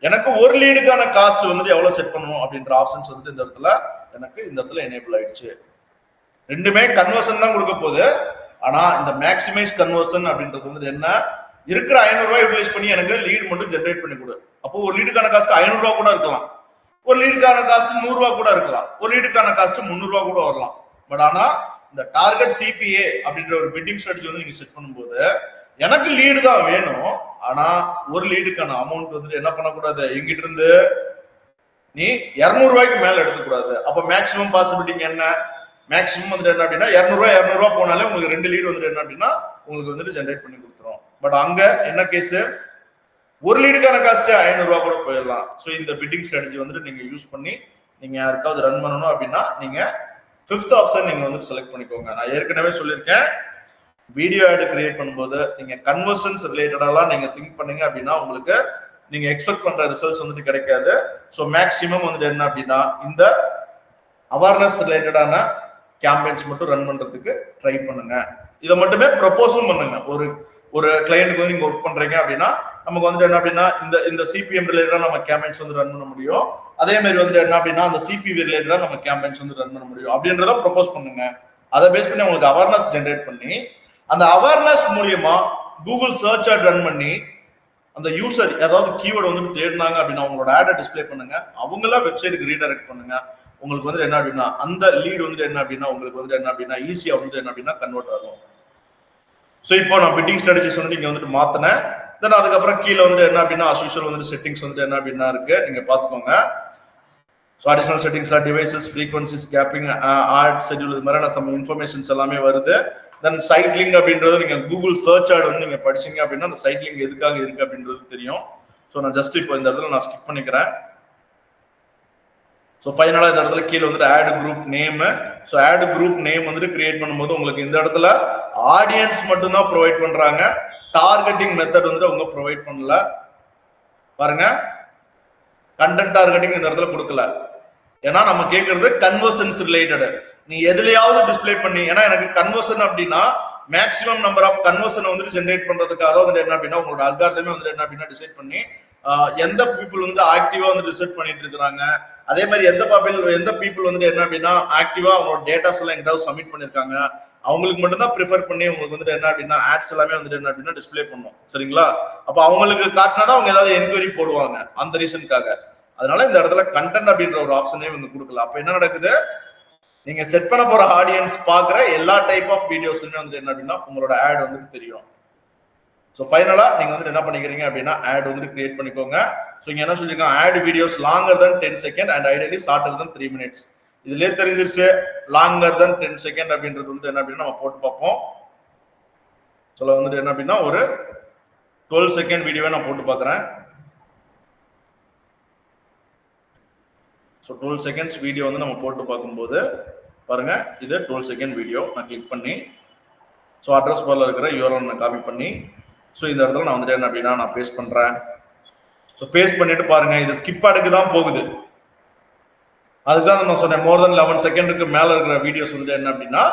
எனக்கு ஒரு லீடுக்கான காஸ்ட் வந்துட்டு எவ்வளவு செட் பண்ணணும் அப்படின்ற ஆப்ஷன்ஸ் வந்துட்டு இந்த இடத்துல எனக்கு இந்த இடத்துல எனேபிள் ஆயிடுச்சு. ரெண்டுமே கன்வர்ஷன் தான் கொடுக்க போகுது. ஆனா இந்த மேக்ஸிமைஸ் கன்வர்ஷன் அப்படின்றது வந்துட்டு என்ன, இருக்கிற 500 ரூபாய் யூட்டிலைஸ் பண்ணி எனக்கு லீட் மட்டும் ஜென்ரேட் பண்ணி கொடு. அப்போ ஒரு லீடுக்கான காஸ்ட் 500 ரூபா கூட இருக்கலாம், ஒரு லீடுக்கான காஸ்ட் 100 ரூபா கூட இருக்கலாம், ஒரு லீடுக்கான காஸ்ட் 300 ரூபா கூட வரலாம். பட் ஆனா இந்த டார்கெட் சிபிஏ அப்படின்ற ஒரு பிட்டிங் ஸ்ட்ராட்டஜி வந்து நீங்க செட் பண்ணும்போது எனக்கு லீடு தான் வேணும், ஆனா ஒரு லீடுக்கான அமௌண்ட் வந்துட்டு என்ன பண்ணக்கூடாது, எங்கிட்ட இருந்து நீ 200 ரூபாய்க்கு மேல எடுத்துக்கூடாது. அப்ப மேக்ஸிமம் பாசிபிலிட்டி என்ன, மேக்ஸிமம் வந்துட்டு என்ன அப்படின்னா 200 ரூபாய் போனாலே உங்களுக்கு 2 லீடு வந்துட்டு என்ன அப்படின்னா உங்களுக்கு வந்துட்டு ஜென்ரேட் பண்ணி கொடுத்துரும். பட் அங்க என்ன கேஸ், ஒரு லீடுக்கான காஸ்ட் 500 ரூபாய் கூட போயிடலாம். ஸோ இந்த பிட்டிங் ஸ்ட்ராட்டஜி வந்துட்டு நீங்க யூஸ் பண்ணி நீங்க யாருக்காவது ரன் பண்ணணும் அப்படின்னா நீங்க 5th ஆப்ஷன் நீங்க வந்துட்டு செலக்ட் பண்ணிக்கோங்க. நான் ஏற்கனவே சொல்லியிருக்கேன், வீடியோ ஆட் கிரியேட் பண்ணும்போது நீங்க கன்வர்ஷன்ஸ் ரிலேட்டடாலாம் நீங்க திங்க் பண்ணீங்க அப்படின்னா உங்களுக்கு நீங்க எக்ஸ்பெக்ட் பண்ற ரிசல்ட்ஸ் வந்துட்டு கிடைக்காது. ஸோ மேக்ஸிமம் வந்துட்டு என்ன அப்படின்னா இந்த அவேர்னஸ் ரிலேட்டடான கேம்பெயின்ஸ் மட்டும் ரன் பண்றதுக்கு ட்ரை பண்ணுங்க. இதை மட்டுமே ப்ரொபோஸும் பண்ணுங்க. ஒரு கிளையண்ட்டுக்கு வந்து நீங்க ஒர்க் பண்றீங்க அப்படின்னா நமக்கு வந்துட்டு என்ன அப்படின்னா இந்த சிபிஎம் ரிலேட்டடா நம்ம கேம்பெயின்ஸ் வந்து ரன் பண்ண முடியும், அதே மாதிரி வந்துட்டு என்ன அப்படின்னா அந்த சிபிவி ரிலேட்டடா நம்ம கேம்பெயின்ஸ் வந்து ரன் பண்ண முடியும் அப்படின்றத ப்ரொபோஸ் பண்ணுங்க. அதை பேஸ் பண்ணி உங்களுக்கு அவேர்னஸ் ஜென்ரேட் பண்ணி அந்த அவேர்னஸ் மூலியமா கூகுள் சர்ச் ஆட் ரன் பண்ணி அந்த யூசர் ஏதாவது கீவேர்டு வந்துட்டு தேடினாங்க அப்படின்னா அவங்களோட ஆடை டிஸ்பிளே பண்ணுங்க, அவங்கள வெப்சைட்டுக்கு ரீடைரக்ட் பண்ணுங்க. உங்களுக்கு வந்து என்ன அப்படின்னா அந்த லீட் வந்துட்டு என்ன அப்படின்னா உங்களுக்கு வந்து என்ன அப்படின்னா ஈஸியா வந்துட்டு என்ன அப்படின்னா கன்வெர்ட் ஆகும். ஸோ இப்போ நான் பிட்டிங் ஸ்ட்ராட்டஜிஸ் வந்து நீங்க வந்துட்டு மாத்தினேன். தென் அதுக்கப்புறம் கீழே வந்துட்டு என்ன அப்படின்னா அஸ்யூஷுவல் வந்துட்டு செட்டிங்ஸ் வந்துட்டு என்ன அப்படின்னா இருக்கு, நீங்க பாத்துக்கோங்க. ஸோ அடிஷனல் செட்டிங்ஸ்ல devices, frequencies, capping, ad schedule, இது மாதிரியான சம் இன்ஃபர்மேஷன்ஸ் எல்லாமே வருது. தென் சைட் லிங்க் அப்படின்றது நீங்க கூகுள் சர்ச் ஆட் வந்து நீங்க படிச்சீங்க அப்படின்னா அந்த சைட் லிங்க் எதுக்காக இருக்கு அப்படின்றது தெரியும். ஸோ நான் ஜஸ்ட் இப்போ இந்த இடத்துல நான் ஸ்கிப் பண்ணிக்கிறேன். ஸோ ஃபைனலாக இந்த இடத்துல கீழே வந்துட்டு ad group name. So ad group name வந்துட்டு கிரியேட் பண்ணும்போது உங்களுக்கு இந்த இடத்துல ஆடியன்ஸ் மட்டும்தான் ப்ரொவைட் பண்றாங்க, டார்கெட்டிங் மெத்தட் வந்துட்டு அவங்க ப்ரொவைட் பண்ணல. பாருங்க, கண்டென்ட் டார்கெட்டிங் இந்த இடத்துல கொடுக்கல. ஏன்னா நம்ம கேட்கறது கன்வர்ஷன்ஸ் ரிலேட்டட். நீ எதுலையாவது டிஸ்பிளே பண்ணி, ஏன்னா எனக்கு கன்வர்ஷன் அப்படின்னா மேக்ஸிமம் நம்பர் ஆஃப் கன்வர்ஷன் வந்துட்டு ஜென்ரேட் பண்றதுக்காக வந்து என்ன அப்படின்னா உங்களோட அல்காரிதமே வந்துட்டு என்ன அப்படின்னா டிசைட் பண்ணி எந்த பீப்புள் வந்து ஆக்டிவா வந்து ரிசர்ச் பண்ணிட்டு இருக்காங்க, அதே மாதிரி எந்த பீப்புள் வந்துட்டு என்ன அப்படின்னா ஆக்டிவா அவங்களோட டேட்டாஸ் எல்லாம் எங்காவது சப்மிட் பண்ணிருக்காங்க, அவங்களுக்கு மட்டும்தான் ப்ரிஃபர் பண்ணி உங்களுக்கு வந்துட்டு என்ன அப்படின்னா ஆட்ஸ் எல்லாமே வந்துட்டு என்ன அப்படின்னா டிஸ்பிளே பண்ணும். சரிங்களா? அப்போ அவங்களுக்கு காட்டினாதான் அவங்க ஏதாவது என்கொயரி போடுவாங்க அந்த ரீசனுக்காக. அதனால இந்த இடத்துல கண்டென்ட் அப்படின்ற ஒரு ஆப்ஷனே இவங்க கொடுக்கல. அப்ப என்ன நடக்குது, நீங்க செட் பண்ண போற ஆடியன்ஸ் பாக்குற எல்லா டைப் ஆஃப் வீடியோஸ்லுமே வந்துட்டு என்ன அப்படின்னா உங்களோட ஆட் வந்துட்டு தெரியும். ஸோ ஃபைனலா நீங்க வந்துட்டு என்ன பண்ணிக்கிறீங்க அப்படின்னா ஆட் வந்துட்டு கிரியேட் பண்ணிக்கோங்க. ஸோ இங்க என்ன சொல்லிருக்காங்க, ad videos longer than 10 second and ideally shorter than 3 minutes. இதுலயே தெரிஞ்சிருச்சு லாங்கர் than 10 செகண்ட் அப்படின்றது வந்து என்ன அப்படின்னா நம்ம போட்டு பார்ப்போம். சொல்ல வந்துட்டு என்ன அப்படின்னா ஒரு 12 செகண்ட் வீடியோவை நான் போட்டு பார்க்குறேன். ஸோ 12 செகண்ட்ஸ் வீடியோ வந்து நம்ம போட்டு பார்க்கும்போது பாருங்க, இது 12 செகண்ட் வீடியோ. நான் கிளிக் பண்ணி ஸோ அட்ரஸ் பார்ல இருக்கிற யூஆர்எல் நான் காப்பி பண்ணி ஸோ இந்த இடத்துல நான் வந்துட்டு என்ன அப்படின்னா நான் பேஸ்ட் பண்றேன். ஸோ பேஸ்ட் பண்ணிட்டு பாருங்க, இது ஸ்கிப் ஆடுக்கு தான் போகுது. அதுதான் நான் சொன்னேன், மோர் தென் 11 செகண்டுக்கு மேல இருக்கிற வீடியோஸ் வந்துட்டு என்ன அப்படின்னா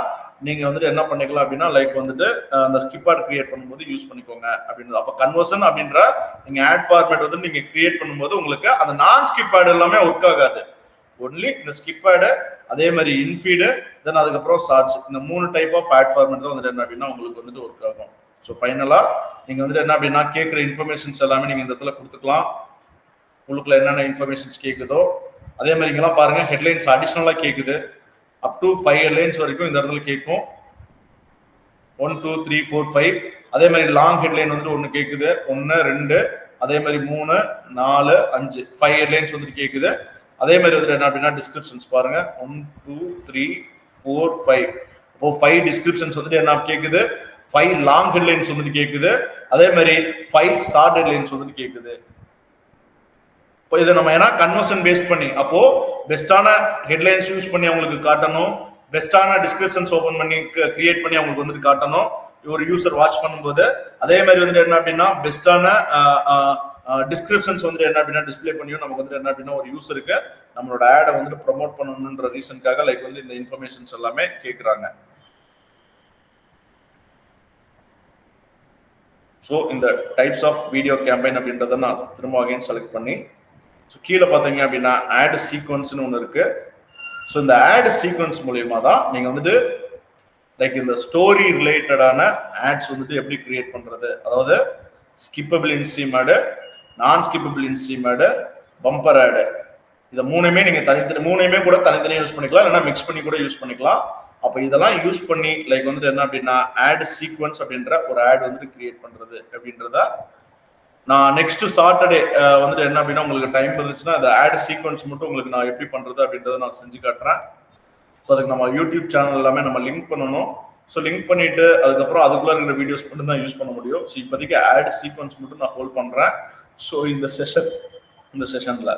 நீங்க வந்துட்டு என்ன பண்ணிக்கலாம் அப்படின்னா லைக் வந்துட்டு அந்த ஸ்கிப் ஆட் கிரியேட் பண்ணும்போது யூஸ் பண்ணிக்கோங்க அப்படின்றது. அப்போ கன்வர்ஷன் அப்படின்ற நீங்க ஆட் ஃபார்மேட் வந்து நீங்க கிரியேட் பண்ணும்போது உங்களுக்கு அந்த நான் ஸ்கிப் ஆட் எல்லாமே ஒர்க் ஆகாது. ஒன்லி இந்த ஸ்கிப் ஆடு, அதே மாதிரி இன்ஃபீடு, தென் அதுக்கப்புறம் ஷார்ட்ஸ், இந்த 3 டைப் ஆஃப் ஆட் ஃபார்மேட் தான் வந்துட்டு என்ன அப்படின்னா உங்களுக்கு வந்துட்டு ஒர்க் ஆகும். ஸோ ஃபைனலா நீங்க வந்துட்டு என்ன அப்படின்னா கேட்குற இன்ஃபர்மேஷன்ஸ் எல்லாமே நீங்க இந்த இடத்துல கொடுத்துக்கலாம். உங்களுக்குள்ள என்னென்ன இன்ஃபர்மேஷன்ஸ் கேட்குதோ அதே மாதிரி இங்கெல்லாம் பாருங்க, ஹெட்லைன்ஸ் அடிஷனலா கேட்குது. அப் டு 5 ஹெட்லைன்ஸ் வரைக்கும் இந்த இடத்துல கேட்கும். 1 2 3 4 5. அதே மாதிரி லாங் ஹெட்லைன் வந்துட்டு ஒன்று கேட்குது, 1 2, அதே மாதிரி 3 4 5 5 ஹெட்லைன்ஸ் வந்துட்டு கேட்குது. அதே மாதிரி வந்துட்டு என்ன அப்படின்னா டிஸ்கிரிப்ஷன்ஸ் பாருங்க, 1 2 3 4 5. அப்போ 5 டிஸ்கிரிப்ஷன்ஸ் வந்துட்டு என்ன கேட்குது, 5 லாங் ஹெட்லைன்ஸ் வந்துட்டு கேட்குது, அதே மாதிரி 5 ஷார்ட் ஹெட்லைன்ஸ் வந்துட்டு கேட்குது. இப்போ இதை நம்ம ஏன்னா கன்வர்ஷன் பேஸ்ட் பண்ணி அப்போ பெஸ்டான ஹெட்லைன்ஸ் யூஸ் பண்ணி அவங்களுக்கு காட்டணும், பெஸ்டான டிஸ்கிரிப்ஷன்ஸ் ஓபன் பண்ணி கிரியேட் பண்ணி அவங்களுக்கு வந்துட்டு காட்டணும் ஒரு யூசர் வாட்ச் பண்ணும்போது. அதே மாதிரி வந்துட்டு என்ன அப்படின்னா பெஸ்டான டிஸ்கிரிப்ஷன்ஸ் வந்துட்டு என்ன அப்படின்னா டிஸ்பிளே பண்ணியும் நமக்கு வந்துட்டு என்ன அப்படின்னா ஒரு யூசருக்கு நம்மளோட ஆடை வந்துட்டு ப்ரொமோட் பண்ணணுன்ற ரீசனுக்காக லைக் வந்து இந்த இன்ஃபர்மேஷன்ஸ் எல்லாமே கேட்குறாங்க. ஸோ இந்த டைப்ஸ் ஆஃப் வீடியோ கேம்பெயின் அப்படின்றத நான் திரும்ப அகைன் செலக்ட் பண்ணி ஸோ கீழே பார்த்தீங்க அப்படின்னா ஆட் சீக்வன்ஸ்னு ஒன்று இருக்கு. ஸோ இந்த ஆட் சீக்வன்ஸ் மூலியமா தான் நீங்கள் வந்துட்டு லைக் இந்த ஸ்டோரி ரிலேட்டடான ஆட்ஸ் வந்துட்டு எப்படி கிரியேட் பண்ணுறது, அதாவது ஸ்கிப்பபிள் இன்ஸ்ட்ரீம் ஆடு, நான் ஸ்கிப்பபிள் இன்ஸ்ட்ரீம் ஆடு, பம்பர் ஆடு, இதை மூணுமே நீங்கள் மூணுமே கூட தனித்தனியாக யூஸ் பண்ணிக்கலாம், இல்லைன்னா மிக்ஸ் பண்ணி கூட யூஸ் பண்ணிக்கலாம். அப்போ இதெல்லாம் யூஸ் பண்ணி லைக் வந்துட்டு என்ன அப்படின்னா ஆட் சீக்வன்ஸ் அப்படின்ற ஒரு ஆட் வந்துட்டு கிரியேட் பண்ணுறது அப்படின்றத நான் நெக்ஸ்ட் சாட்டர்டே வந்துட்டு என்ன அப்படின்னா உங்களுக்கு டைம் இருந்துச்சுன்னா அந்த ஆட் சீக்வன்ஸ் மட்டும் உங்களுக்கு நான் எப்படி பண்ணுறது அப்படின்றத நான் செஞ்சு காட்டுறேன். ஸோ அதுக்கு நம்ம யூடியூப் சேனல் எல்லாமே நம்ம லிங்க் பண்ணணும். ஸோ லிங்க் பண்ணிட்டு அதுக்கப்புறம் அதுக்குள்ள இருக்கிற வீடியோஸ் மட்டும் தான் யூஸ் பண்ண முடியும். ஸோ இப்போதைக்கு ஆட் சீக்வன்ஸ் மட்டும் நான் ஹோல்ட் பண்ணுறேன். ஸோ இந்த செஷனில்